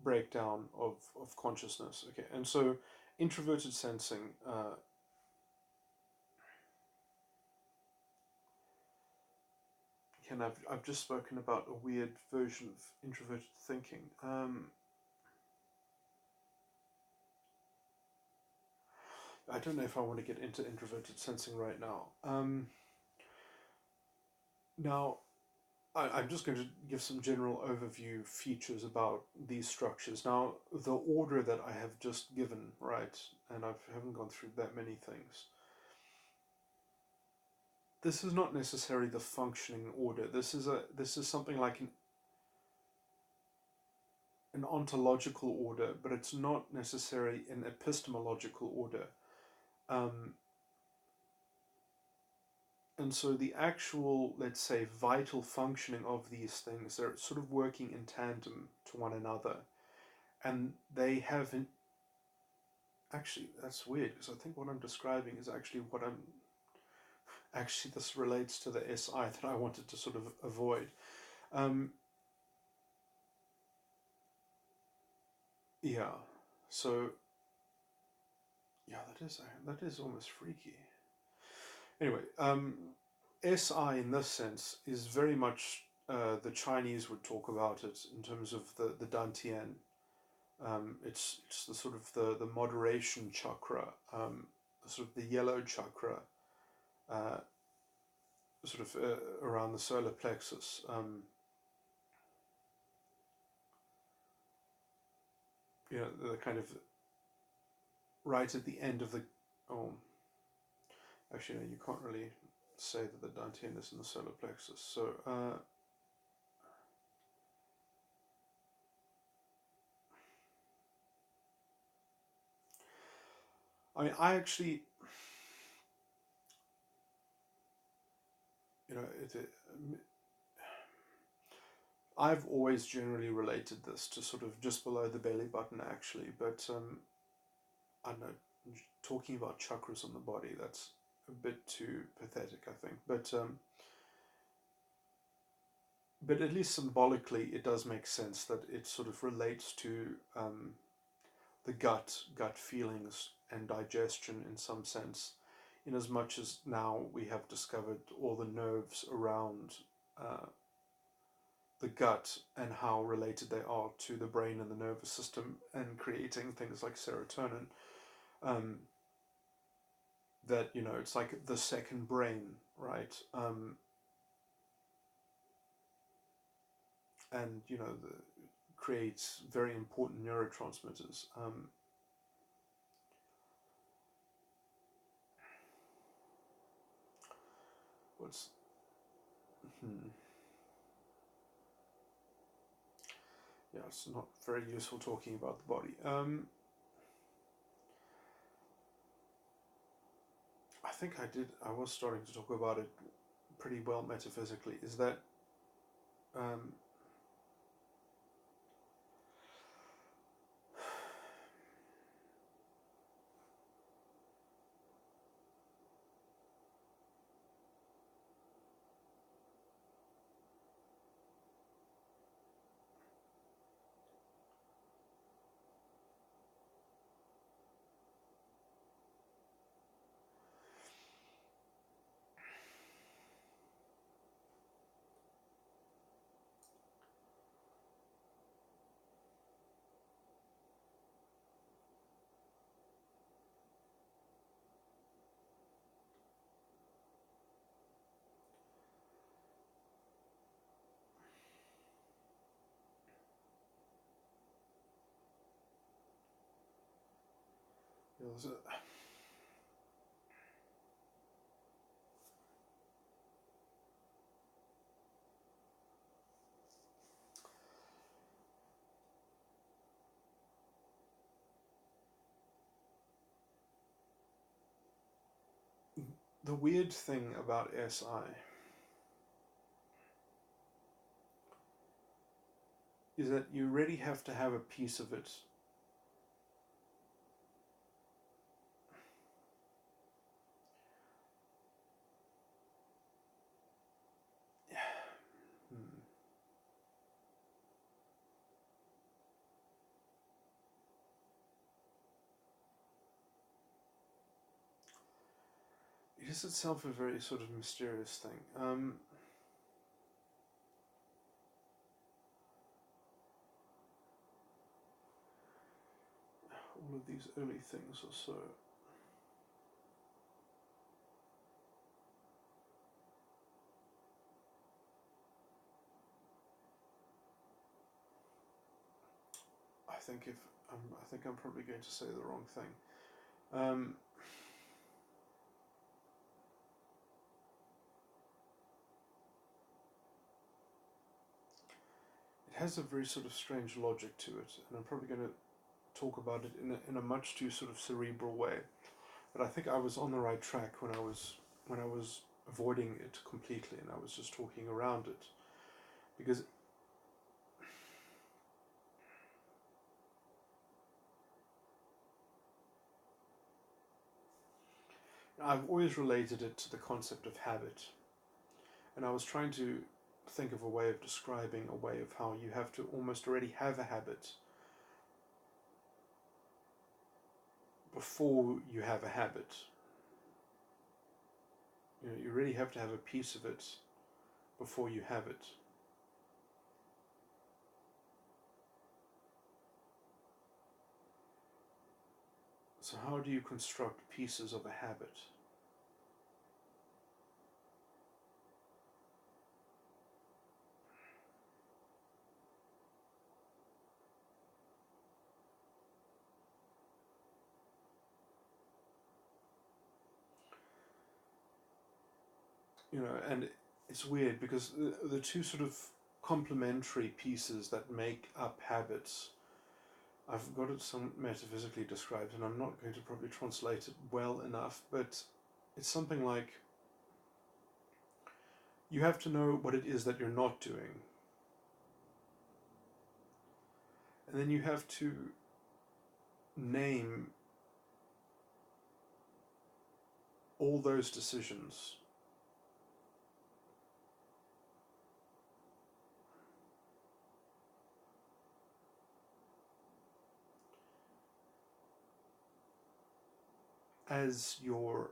breakdown of consciousness. Okay, and so introverted sensing. And I've just spoken about a weird version of introverted thinking. I don't know if I want to get into introverted sensing right now. Now, I'm just going to give some general overview features about these structures. Now, the order that I have just given, right, and I haven't gone through that many things. This is not necessarily the functioning order. This is something like an ontological order, but it's not necessarily an epistemological order. Um, and so the actual, let's say, vital functioning of these things, they're sort of working in tandem to one another. And they have actually, that's weird because I think what I'm describing is actually what I'm actually, this relates to the SI that I wanted to sort of avoid. Um, yeah, so yeah, that is almost freaky. Anyway, SI in this sense is very much the Chinese would talk about it in terms of the Dantian. It's the sort of the moderation chakra, sort of the yellow chakra, uh, sort of around the solar plexus. The kind of right at the end of the. Oh, actually, no, you can't really say that the Dantian is in the solar plexus. So, I mean, I actually, I've always generally related this to sort of just below the belly button, actually, but I don't know, talking about chakras on the body, that's a bit too pathetic, I think. But at least symbolically, it does make sense that it sort of relates to the gut feelings and digestion in some sense, in as much as now we have discovered all the nerves around uh, the gut and how related they are to the brain and the nervous system and creating things like serotonin. Um, that it's like the second brain, right? And creates very important neurotransmitters. What's Yeah, it's not very useful talking about the body. I think I was starting to talk about it pretty well metaphysically. Is that um, there's the weird thing about SI is that you really have to have a piece of it. Hmm. It is itself a very sort of mysterious thing. All of these early things are so. I think I'm probably going to say the wrong thing. Um, it has a very sort of strange logic to it, and I'm probably going to talk about it in a much too sort of cerebral way. But I think I was on the right track when I was avoiding it completely, and I was just talking around it because I've always related it to the concept of habit, and I was trying to think of a way of describing a way of how you have to almost already have a habit before you have a habit. you really have to have a piece of it before you have it. So how do you construct pieces of a habit? And it's weird because the two sort of complementary pieces that make up habits, I've got it some metaphysically described, and I'm not going to probably translate it well enough, but it's something like you have to know what it is that you're not doing, and then you have to name all those decisions. As your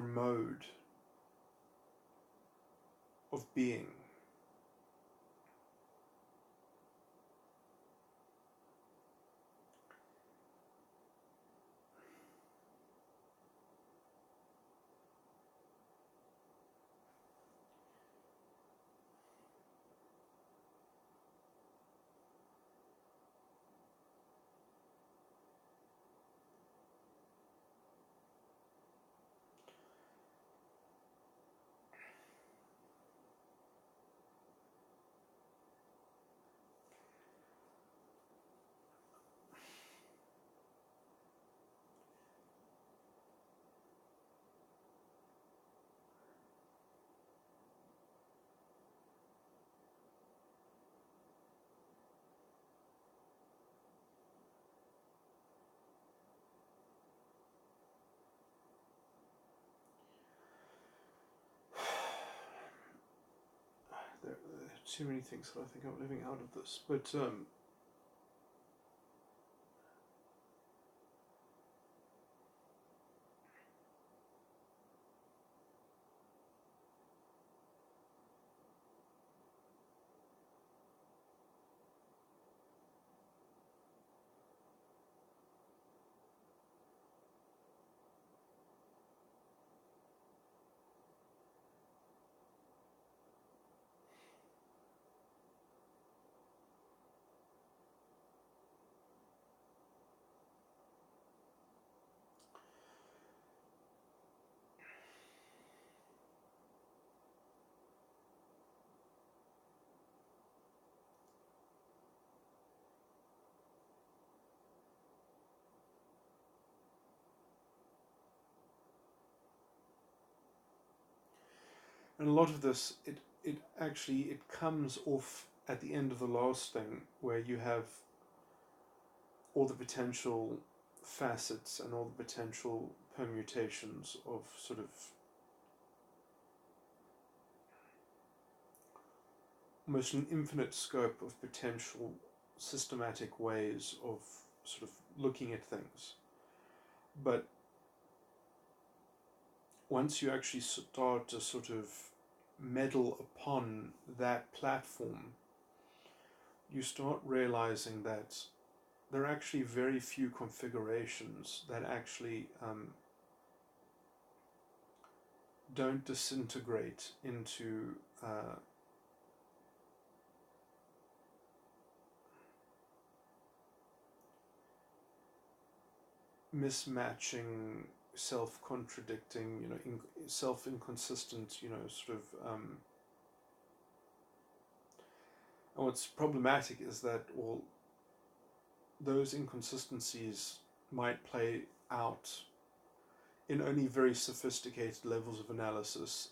mode of being. There are too many things that I think I'm living out of this, but and a lot of this, it comes off at the end of the last thing, where you have all the potential facets and all the potential permutations of sort of almost an infinite scope of potential systematic ways of sort of looking at things. But once you actually start to sort of meddle upon that platform, you start realizing that there are actually very few configurations that actually don't disintegrate into mismatching, self-contradicting, self-inconsistent, sort of. And what's problematic is that those inconsistencies might play out in only very sophisticated levels of analysis,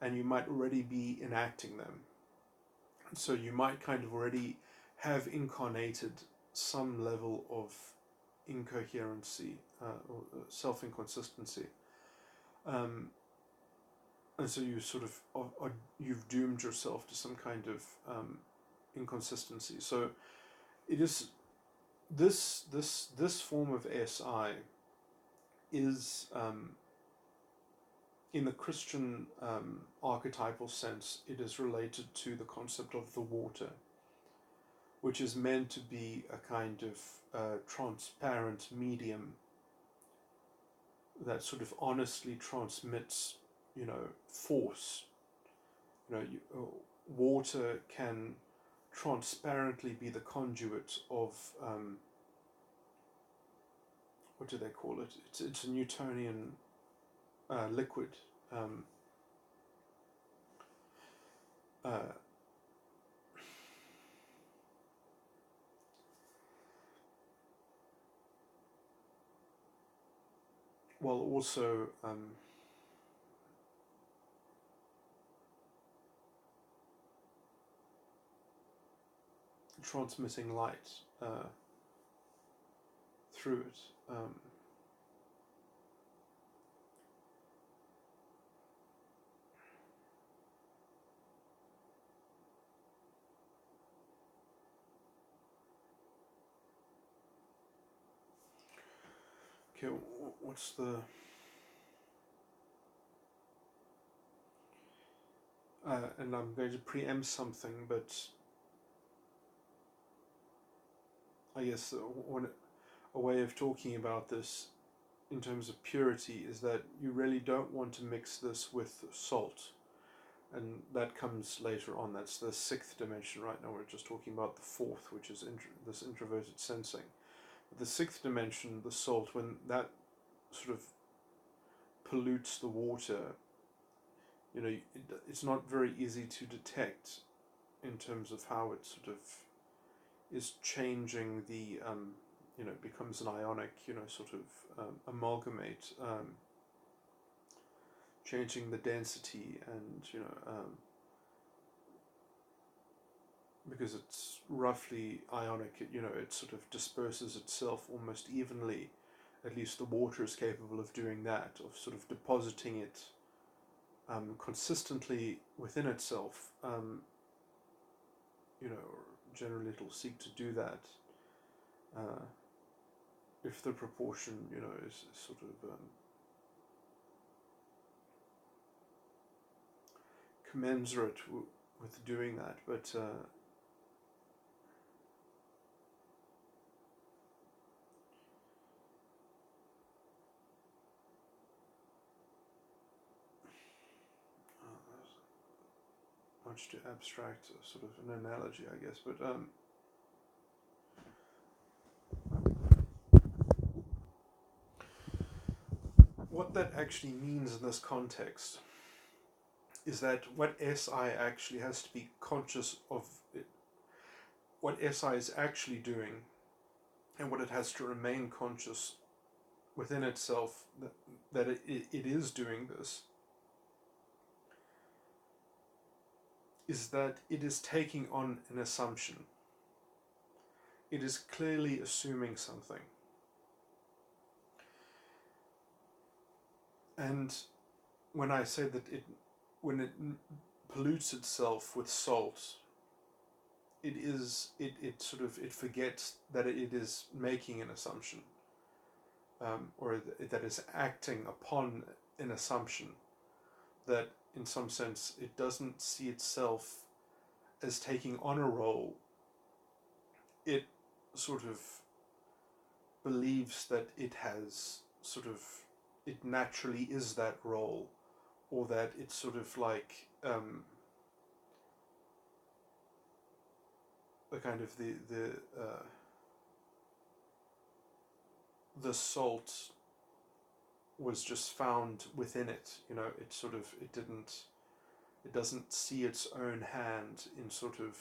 and you might already be enacting them. So you might kind of already have incarnated some level of incoherency or self-inconsistency. And so you sort of you've doomed yourself to some kind of inconsistency. So it is this form of SI is, in the Christian archetypal sense, it is related to the concept of the water, which is meant to be a kind of transparent medium that sort of honestly transmits, force. Water can transparently be the conduit of, what do they call it? It's a Newtonian liquid. Uh, while also transmitting light through it. Okay, what's the... and I'm going to preempt something, but I guess a way of talking about this in terms of purity is that you really don't want to mix this with salt, and that comes later on. That's the sixth dimension. Right now we're just talking about the fourth, which is this introverted sensing. But the sixth dimension, the salt, when that sort of pollutes the water, it's not very easy to detect in terms of how it sort of is changing the, becomes an ionic, sort of amalgamate, changing the density, and, because it's roughly ionic, it sort of disperses itself almost evenly. At least the water is capable of doing that, of sort of depositing it consistently within itself. Generally it'll seek to do that if the proportion, is sort of commensurate with doing that. But much too abstract, sort of an analogy, I guess. But what that actually means in this context is that what SI actually has to be conscious of, what SI is actually doing, and what it has to remain conscious within itself, that it is doing this, is that it is taking on an assumption. It is clearly assuming something. And when I say that when it pollutes itself with salt, it forgets that it is making an assumption, or that is acting upon an assumption, that in some sense it doesn't see itself as taking on a role. It sort of believes that it has sort of, it naturally is that role, or that it's sort of like the kind of the salt was just found within it. It sort of, it doesn't see its own hand in sort of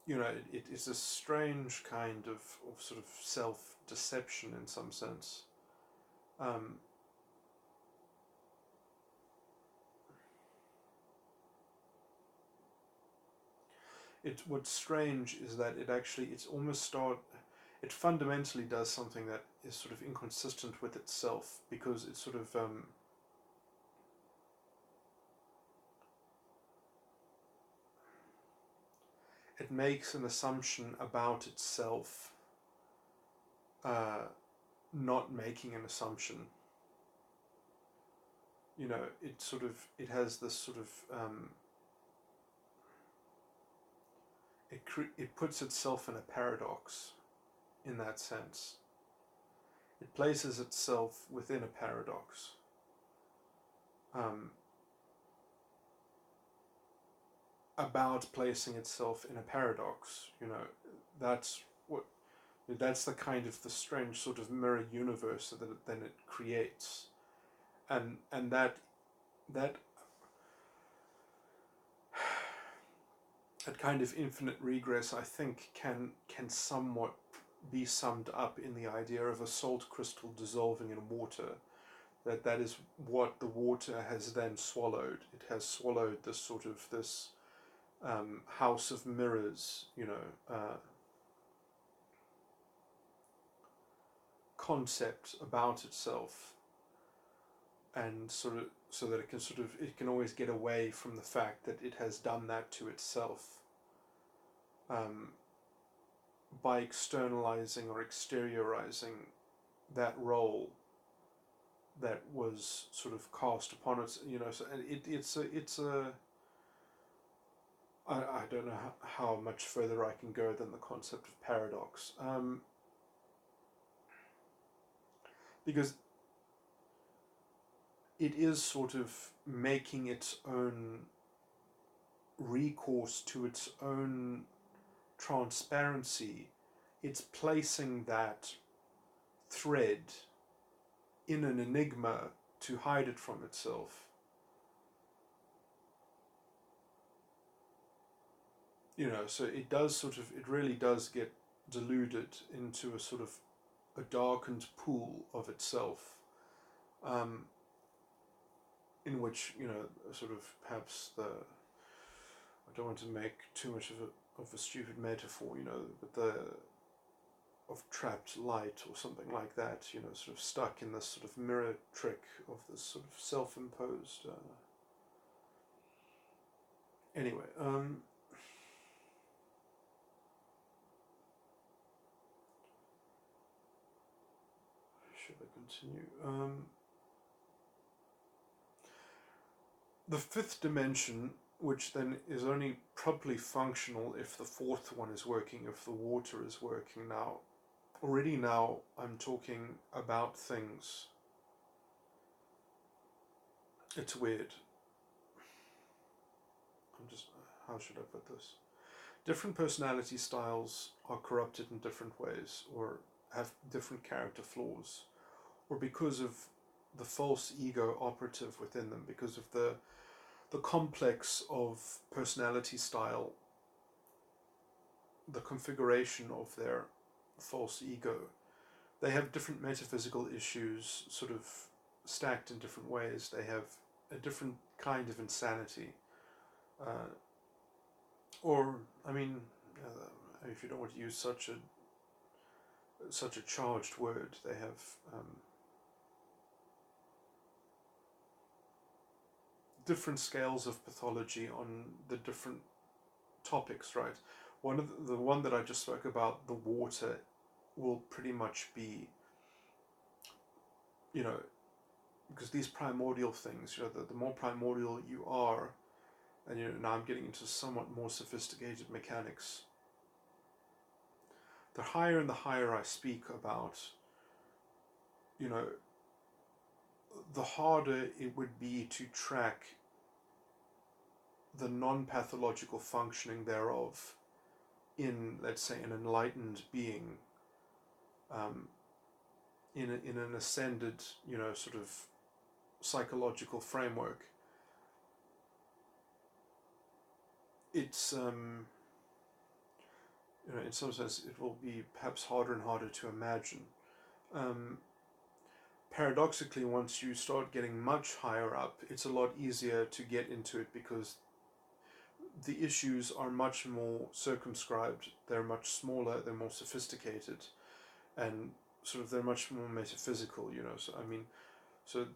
it is a strange kind of sort of self-deception in some sense. What's strange is that it fundamentally does something that is sort of inconsistent with itself, because it sort of it makes an assumption about itself uh, not making an assumption. It has this sort of it puts itself in a paradox in that sense. It places itself within a paradox. About placing itself in a paradox, that's what that's the kind of the strange sort of mirror universe that then it creates, and that that that kind of infinite regress, I think, can somewhat be summed up in the idea of a salt crystal dissolving in water. That is what the water has then swallowed. It has swallowed this house of mirrors, concept about itself, and so that it can always get away from the fact that it has done that to itself, by externalizing or exteriorizing that role that was sort of cast upon it. So it's a I don't know how much further I can go than the concept of paradox, because it is sort of making its own recourse to its own transparency. It's placing that thread in an enigma to hide it from itself. So it really does get deluded into a sort of a darkened pool of itself, in which, sort of perhaps I don't want to make too much of a stupid metaphor, but of trapped light or something like that, sort of stuck in this sort of mirror trick of this sort of self-imposed. Anyway, should I continue? The fifth dimension, which then is only properly functional if the fourth one is working, if the water is working. Now I'm talking about things. It's weird. How should I put this? Different personality styles are corrupted in different ways, or have different character flaws, or because of the false ego operative within them, because of the complex of personality style, the configuration of their false ego. They have different metaphysical issues sort of stacked in different ways. They have a different kind of insanity. If you don't want to use such a charged word, they have different scales of pathology on the different topics, right? The one that I just spoke about, the water, will pretty much be, because these primordial things, the more primordial you are, and now I'm getting into somewhat more sophisticated mechanics. The higher and the higher I speak about, the harder it would be to track the non-pathological functioning thereof in, let's say, an enlightened being, in an ascended, sort of psychological framework. It's in some sense it will be perhaps harder and harder to imagine. Paradoxically, once you start getting much higher up, it's a lot easier to get into it, because the issues are much more circumscribed, they're much smaller, they're more sophisticated, and sort of they're much more metaphysical, so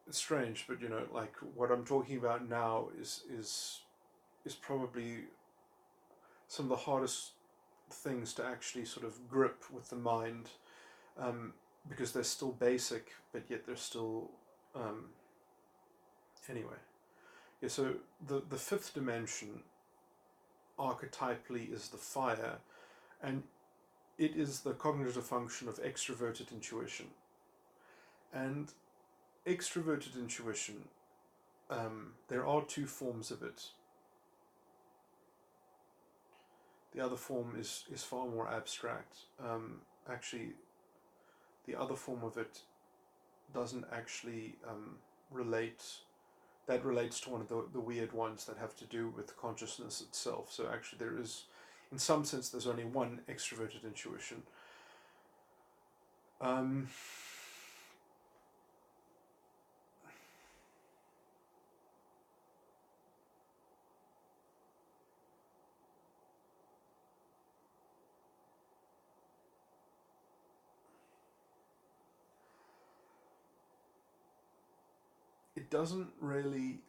it's strange, but like what I'm talking about now is probably some of the things to actually sort of grip with the mind, because they're still basic, but yet they're still anyway. Yeah. So the fifth dimension archetypally is the fire, and it is the cognitive function of extroverted intuition. And extroverted intuition, there are two forms of it. The other form is far more abstract. Actually, the other form of it doesn't actually relate. That relates to one of the weird ones that have to do with consciousness itself. So actually, there is, in some sense, there's only one extroverted intuition. It doesn't really.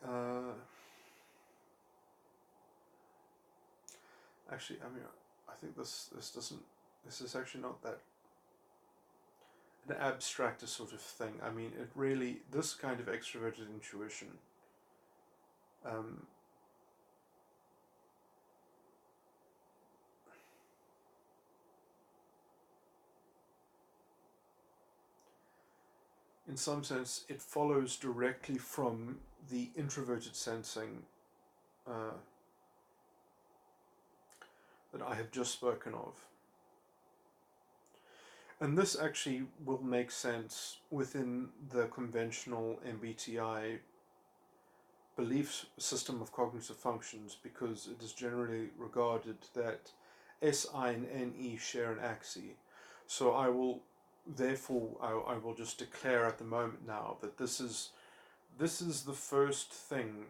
Actually, I mean, I think this doesn't. This is actually not that an abstract sort of thing. I mean, it really, this kind of extroverted intuition, um, in some sense, it follows directly from the introverted sensing uh, that I have just spoken of. And this actually will make sense within the conventional MBTI belief system of cognitive functions, because it is generally regarded that SI and NE share an axis. So I will, therefore, I will just declare at the moment now that this is the first thing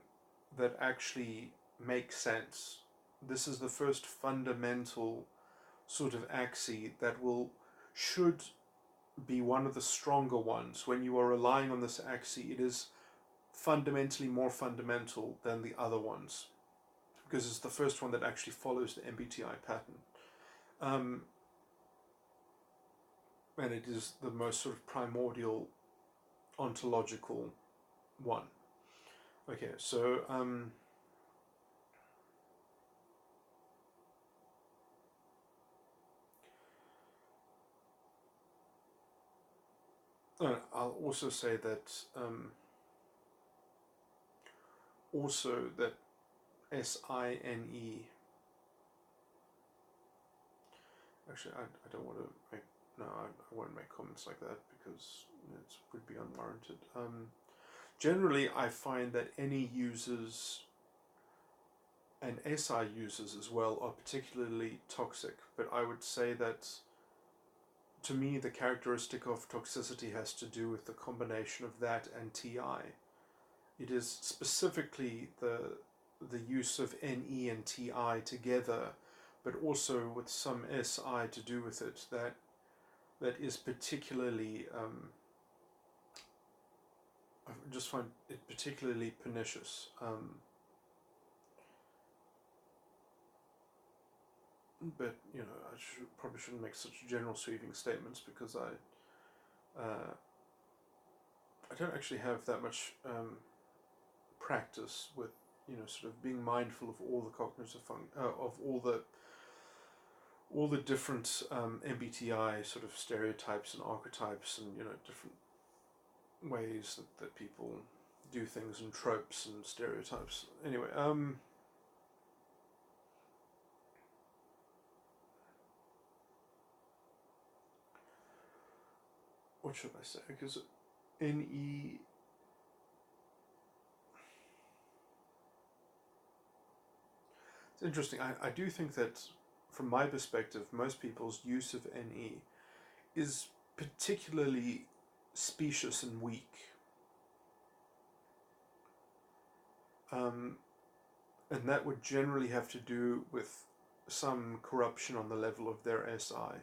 that actually makes sense. This is the first fundamental sort of axis that should be one of the stronger ones. When you are relying on this axis, it is fundamentally more fundamental than the other ones, because it's the first one that actually follows the MBTI pattern. And it is the most sort of primordial ontological one. Okay, so I'll also say that SINE. Actually, I don't want to make, no, I won't make comments like that because it would be unwarranted. Generally, I find that any users and SI users as well are particularly toxic, but I would say that to me the characteristic of toxicity has to do with the combination of that and TI. It is specifically the use of NE and TI together, but also with some SI to do with it, that is particularly, I just find it particularly pernicious. But I probably shouldn't make such general sweeping statements, because I don't actually have that much practice with sort of being mindful of all the cognitive of all the different MBTI sort of stereotypes and archetypes, and different ways that people do things, and tropes and stereotypes. Anyway, what should I say? Because NE. It's interesting. I do think that, from my perspective, most people's use of NE is particularly specious and weak. And that would generally have to do with some corruption on the level of their SI.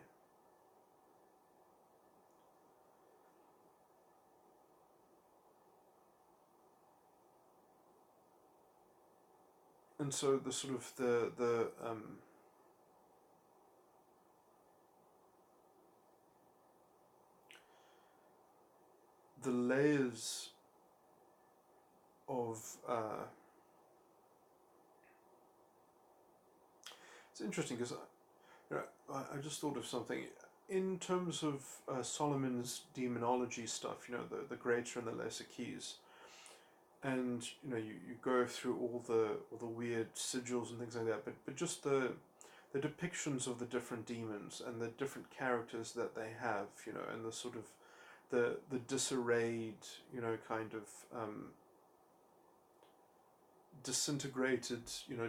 And so the sort of the the layers of it's interesting because I just thought of something in terms of Solomon's demonology stuff. The greater and the lesser keys, and you go through all the weird sigils and things like that. But just the depictions of the different demons and the different characters that they have, and the sort of the disarrayed, kind of disintegrated,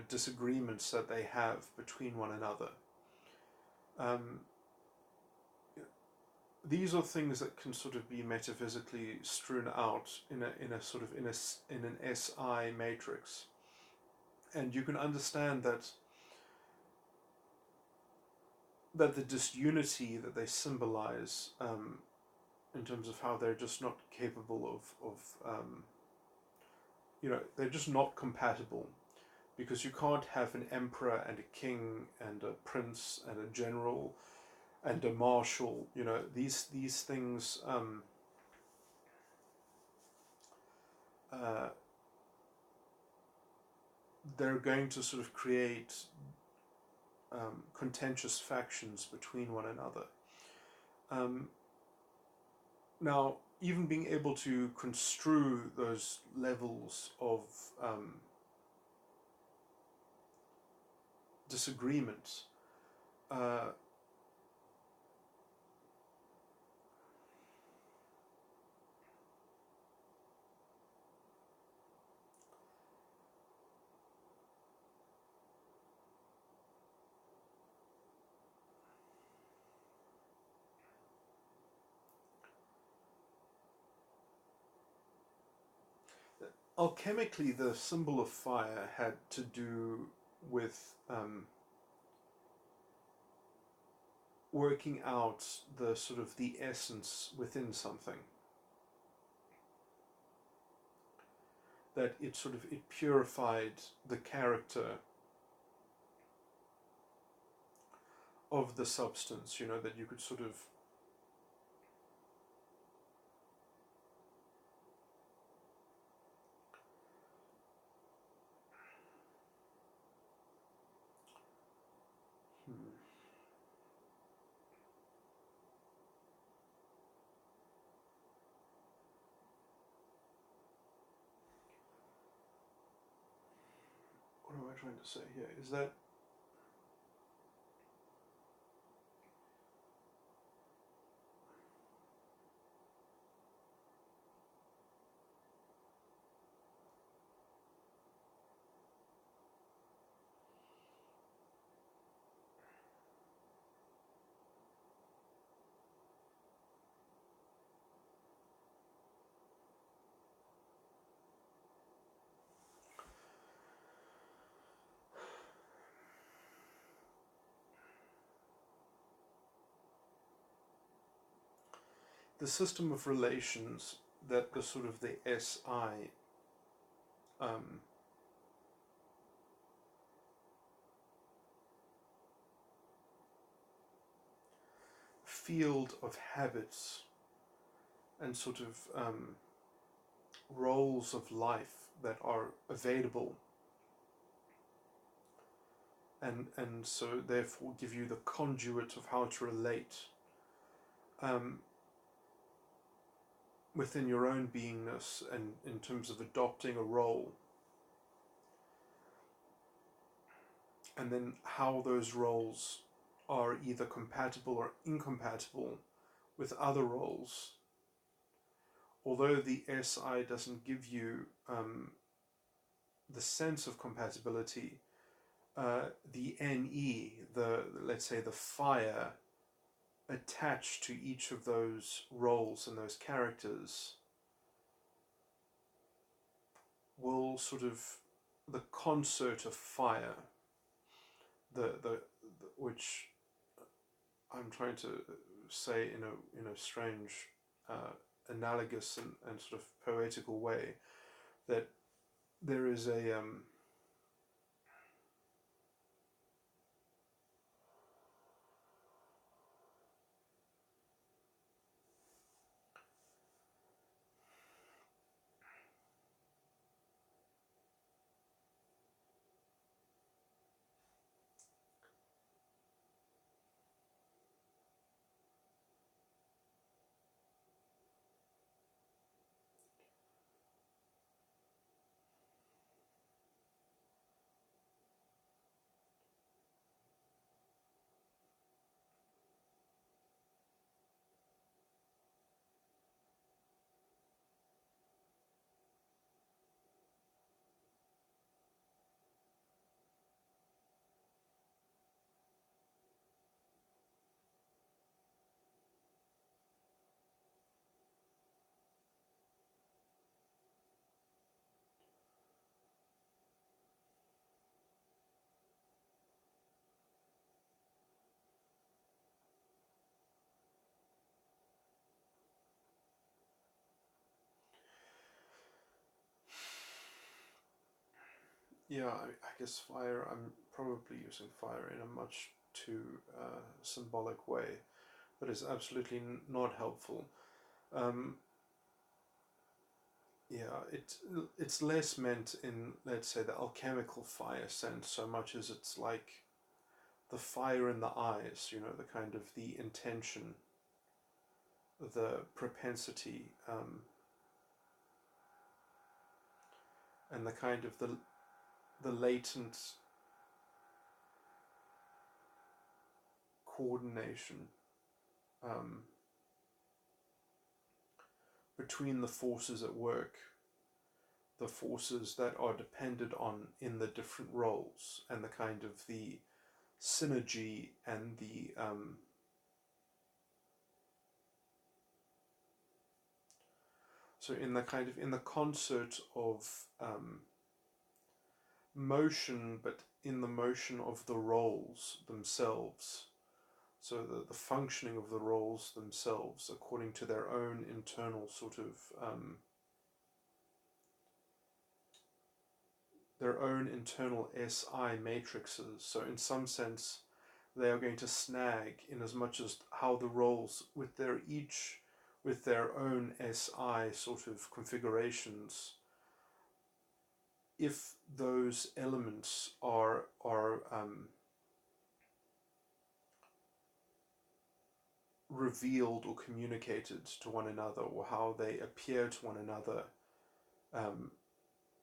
disagreements that they have between one another. These are things that can sort of be metaphysically strewn out in a sort of in an SI matrix, and you can understand that the disunity that they symbolize, in terms of how they're just not capable of they're just not compatible, because you can't have an emperor and a king and a prince and a general and a marshal. These things they're going to sort of create contentious factions between one another. Now, even being able to construe those levels of disagreement, alchemically, the symbol of fire had to do with working out the sort of the essence within something. That it purified the character of the substance, that you could sort of what am I trying to say here? Is that the system of relations that the sort of the SI field of habits and sort of roles of life that are available, and so therefore give you the conduit of how to relate within your own beingness, and in terms of adopting a role, and then how those roles are either compatible or incompatible with other roles. Although the SI doesn't give you the sense of compatibility, the NE, let's say the fire attached to each of those roles and those characters, will sort of, the concert of fire, the which I'm trying to say in a strange analogous and sort of poetical way, that there is a Yeah, I guess fire, I'm probably using fire in a much too symbolic way that is absolutely not helpful. Um, yeah, it's less meant in, let's say, the alchemical fire sense so much as it's like the fire in the eyes, the kind of the intention, the propensity, and the kind of the latent coordination um, between the forces at work, the forces that are depended on in the different roles, and the kind of the synergy and the so in the kind of in the concert of motion, but in the motion of the roles themselves. So the functioning of the roles themselves according to their own internal sort of their own internal SI matrices. So in some sense, they are going to snag in as much as how the roles with their own SI sort of configurations, if those elements are revealed or communicated to one another, or how they appear to one another, um,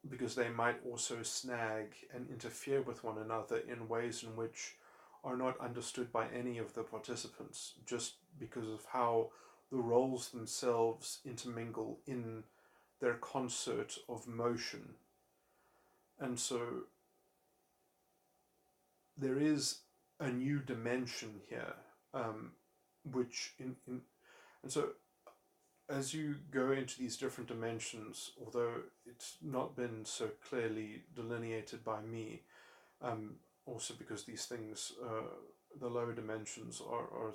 because they might also snag and interfere with one another in ways in which are not understood by any of the participants, just because of how the roles themselves intermingle in their concert of motion. And so there is a new dimension here, which in and so as you go into these different dimensions, although it's not been so clearly delineated by me, also because these things, the lower dimensions are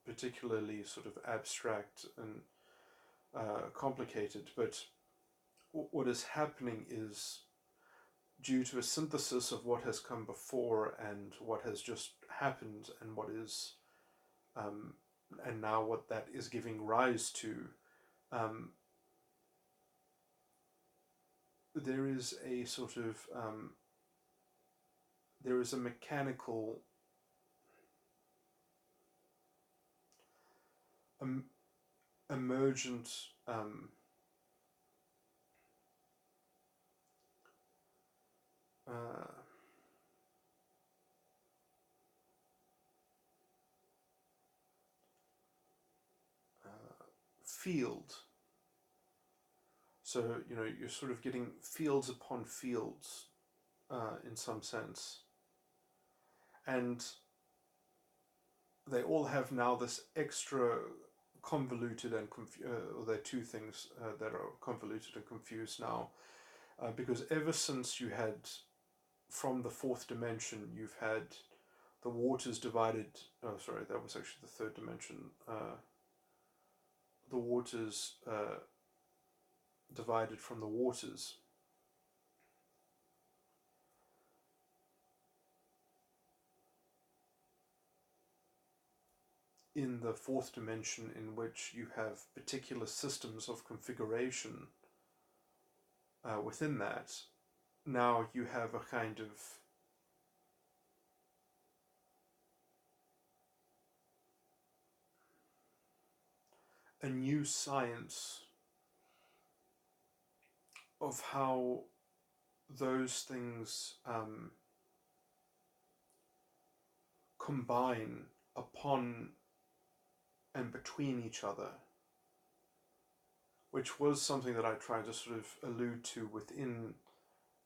particularly sort of abstract and complicated, but what is happening is due to a synthesis of what has come before and what has just happened and what is and now what that is giving rise to, um, there is a sort of there is a mechanical um, emergent uh, field. So you're sort of getting fields upon fields in some sense, and they all have now this extra convoluted and or there are two things that are convoluted and confused now, because ever since you had from the fourth dimension you've had the waters divided. Oh, sorry, that was actually the third dimension. The waters divided from the waters. In the fourth dimension, in which you have particular systems of configuration within that, now you have a kind of a new science of how those things combine upon and between each other, which was something that I tried to sort of allude to within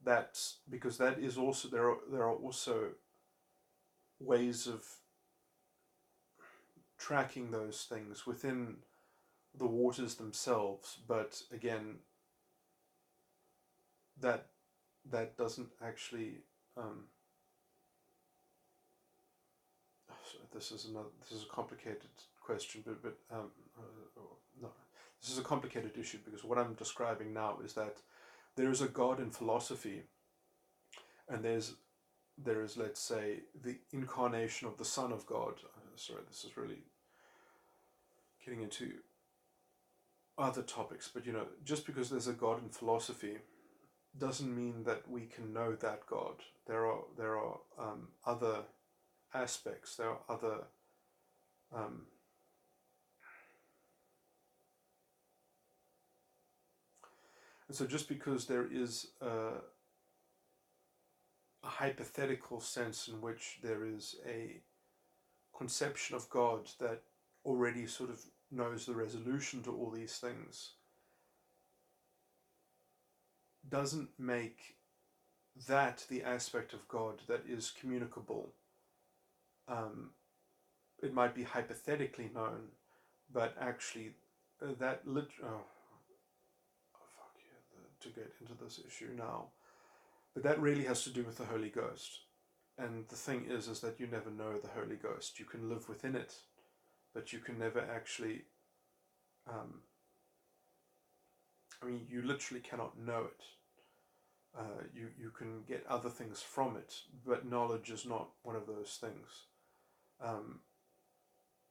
that, because that is also there are also ways of tracking those things within the waters themselves, but again, that doesn't actually. This is a complicated question, no, this is a complicated issue, because what I'm describing now is that there is a God in philosophy and there is, let's say, the incarnation of the Son of God. Sorry, this is really getting into other topics, but just because there's a God in philosophy doesn't mean that we can know that God. There are other aspects. There are other um, and so just because there is a hypothetical sense in which there is a conception of God that already sort of knows the resolution to all these things, doesn't make that the aspect of God that is communicable. It might be hypothetically known, but actually fuck yeah, to get into this issue now, but that really has to do with the Holy Ghost. And the thing is that you never know the Holy Ghost. You can live within it, but you can never actually, you literally cannot know it. You can get other things from it, but knowledge is not one of those things.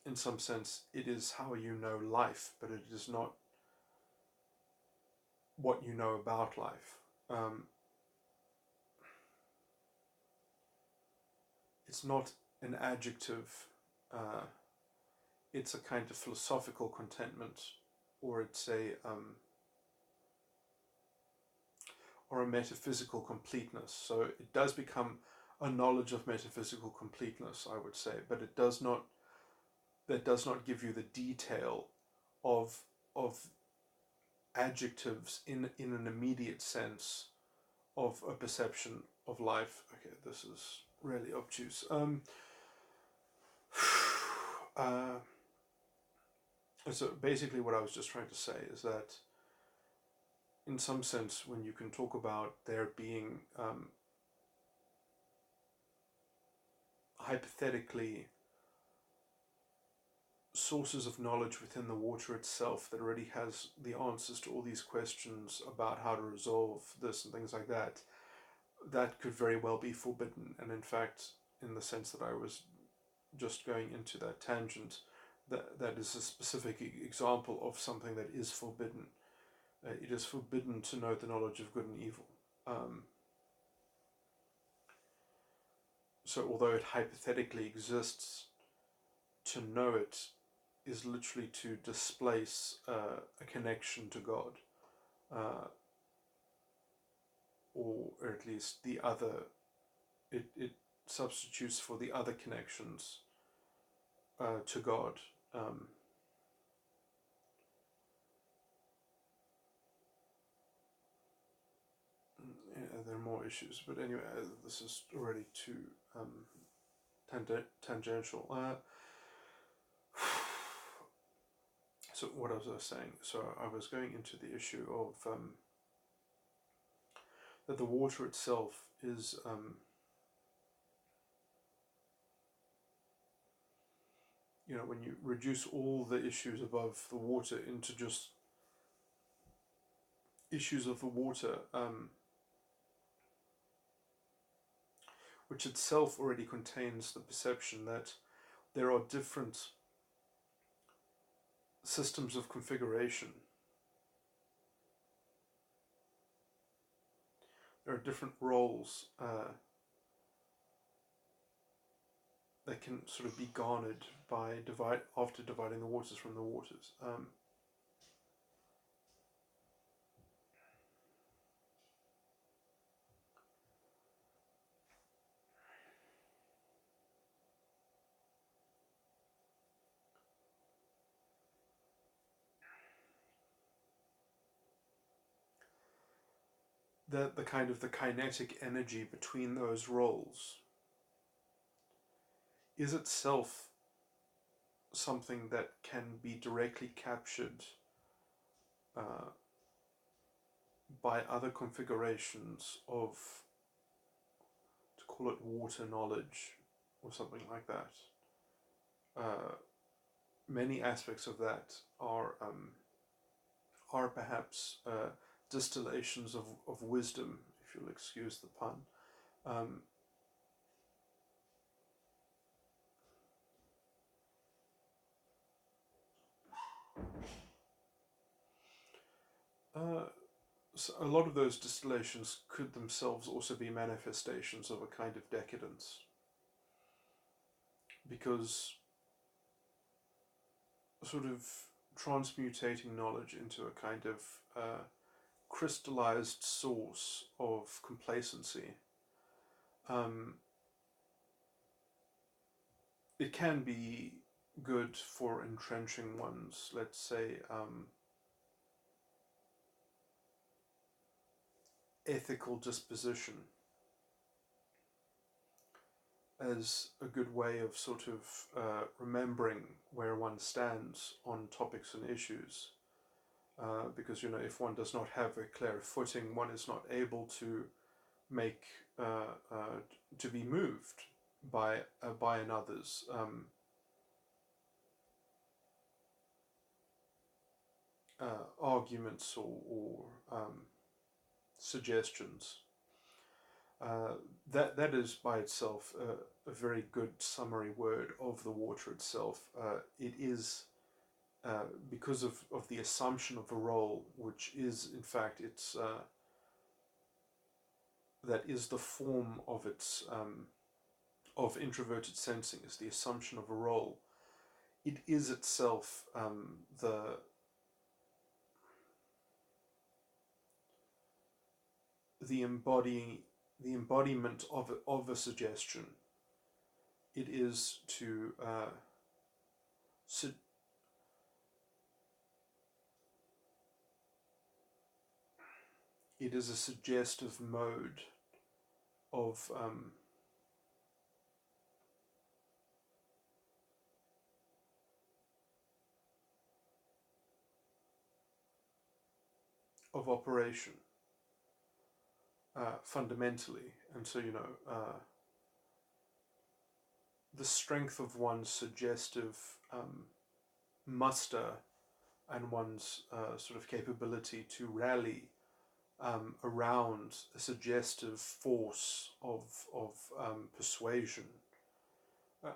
In some sense, it is how you know life, but it is not what you know about life. It's not an adjective. It's a kind of philosophical contentment, or it's or a metaphysical completeness. So it does become a knowledge of metaphysical completeness, I would say, but it does not. That does not give you the detail of adjectives in an immediate sense of a perception of life. Okay, this is really obtuse. So basically what I was just trying to say is that in some sense, when you can talk about there being hypothetically sources of knowledge within the water itself that already has the answers to all these questions about how to resolve this and things like that, that could very well be forbidden. And in fact, in the sense that I was just going into that tangent, that is a specific example of something that is forbidden. It is forbidden to know the knowledge of good and evil. So although it hypothetically exists, to know it is literally to displace a connection to God, or at least the other. It substitutes for the other connections to God. There are more issues, but anyway, this is already too tangential. So what was I saying? So I was going into the issue of that the water itself is when you reduce all the issues above the water into just issues of the water, which itself already contains the perception that there are different systems of configuration. There are different roles that can sort of be garnered by after dividing the waters from the waters. The kind of the kinetic energy between those roles is itself something that can be directly captured by other configurations of, to call it water knowledge or something like that. Many aspects of that are perhaps distillations of wisdom, if you'll excuse the pun, Um, uh, so a lot of those distillations could themselves also be manifestations of a kind of decadence, because sort of transmutating knowledge into a kind of crystallized source of complacency, um, it can be good for entrenching one's, let's say, ethical disposition, as a good way of sort of remembering where one stands on topics and issues. Because, if one does not have a clear footing, one is not able to make to be moved by another's arguments or suggestions. That is by itself a very good summary word of the water itself. It is because of the assumption of a role, which is in fact that is the form of its of introverted sensing, is the assumption of a role. It is itself the embodying the embodiment of a suggestion. It is to su- it is a suggestive mode of operation, fundamentally. And so, the strength of one's suggestive muster and one's sort of capability to rally around a suggestive force of persuasion.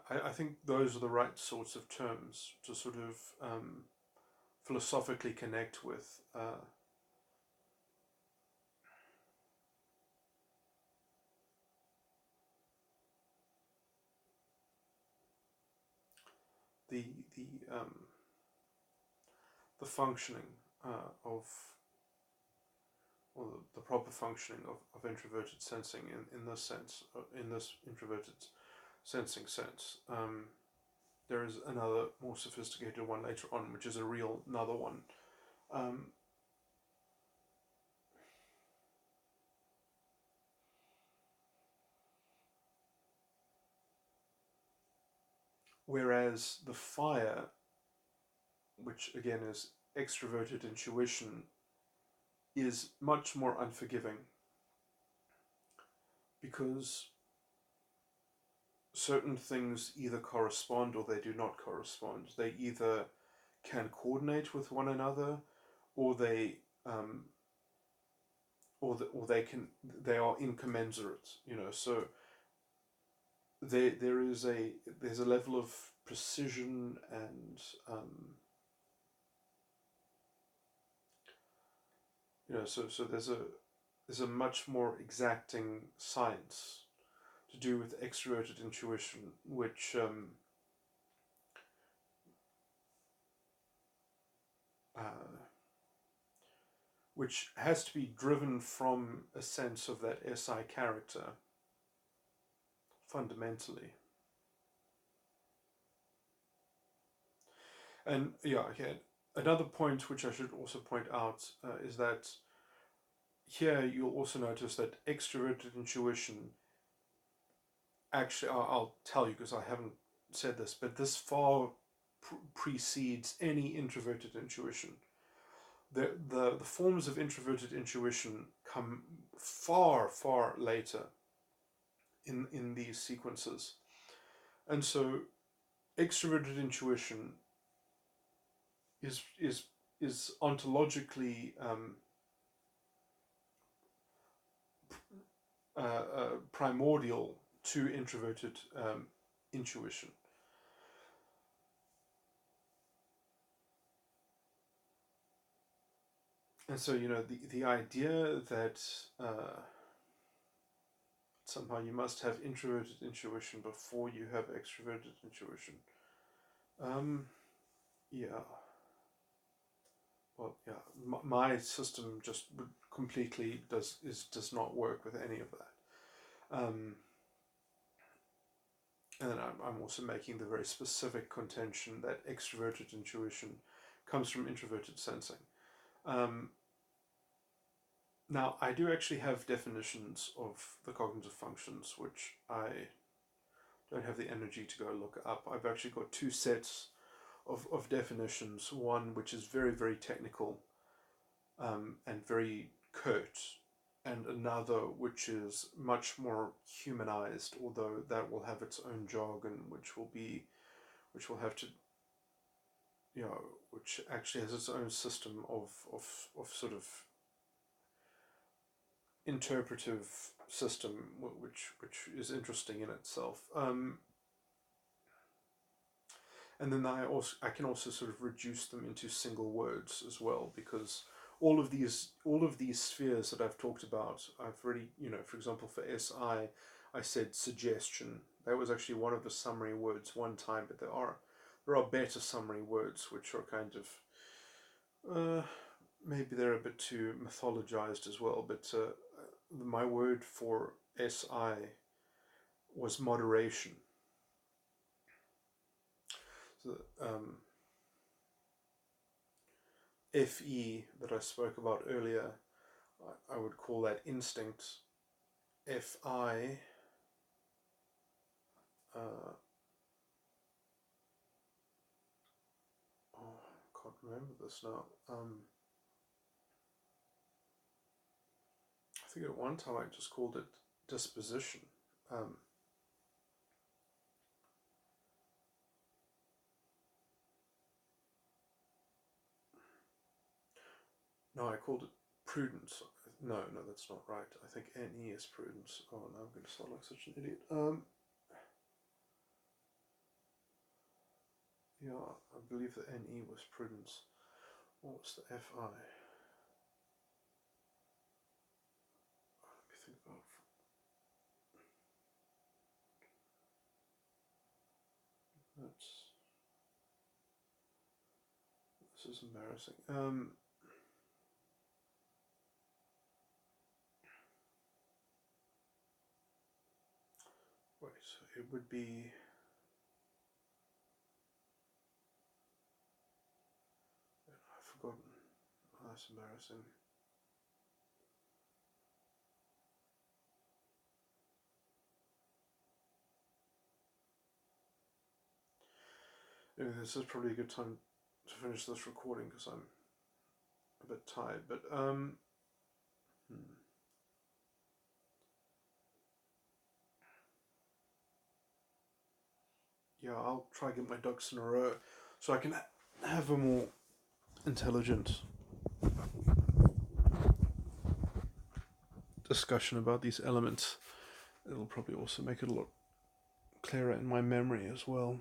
I think those are the right sorts of terms to sort of philosophically connect with the the um, the functioning of, or the proper functioning of introverted sensing in this sense, in this introverted sensing sense. There is another more sophisticated one later on, which is a real another one. Um, Whereas the fire, which again is extroverted intuition, is much more unforgiving, because certain things either correspond or they do not correspond. They either can coordinate with one another, or they or they are incommensurate. So there's a level of precision and so there's a much more exacting science to do with extroverted intuition, uh, which has to be driven from a sense of that SI character fundamentally. And yeah, okay. Another point which I should also point out is that here you'll also notice that extroverted intuition, actually, I'll tell you because I haven't said this, but this far precedes any introverted intuition. The forms of introverted intuition come far, far later in these sequences. And so extroverted intuition is ontologically primordial to introverted intuition. And so, the idea that somehow you must have introverted intuition before you have extroverted intuition. Yeah. Well, yeah. My system just completely does not work with any of that. And then I'm also making the very specific contention that extroverted intuition comes from introverted sensing. Now, I do actually have definitions of the cognitive functions, which I don't have the energy to go look up. I've actually got two sets of definitions, one which is very, very technical and very curt, and another which is much more humanized, although that will have its own jargon, which will have to, which actually has its own system of sort of interpretive system, which is interesting in itself. And then I can also sort of reduce them into single words as well, because all of these spheres that I've talked about, I've already, for example, for SI, I said suggestion. That was actually one of the summary words one time, but there are better summary words which are kind of maybe they're a bit too mythologized as well. But my word for SI was moderation. So, FE that I spoke about earlier, I would call that instinct. FI, I can't remember this now. I think at one time I just called it disposition. No, I called it prudence. No, that's not right. I think NE is prudence. Oh, now I'm going to sound like such an idiot. Yeah, I believe the NE was prudence. What was the FI? Let me think about it. This is embarrassing. Wait, it would be. I've forgotten. Oh, that's embarrassing. Anyway, this is probably a good time to finish this recording because I'm a bit tired. But yeah, I'll try and get my ducks in a row so I can have a more intelligent discussion about these elements. It'll probably also make it a lot clearer in my memory as well.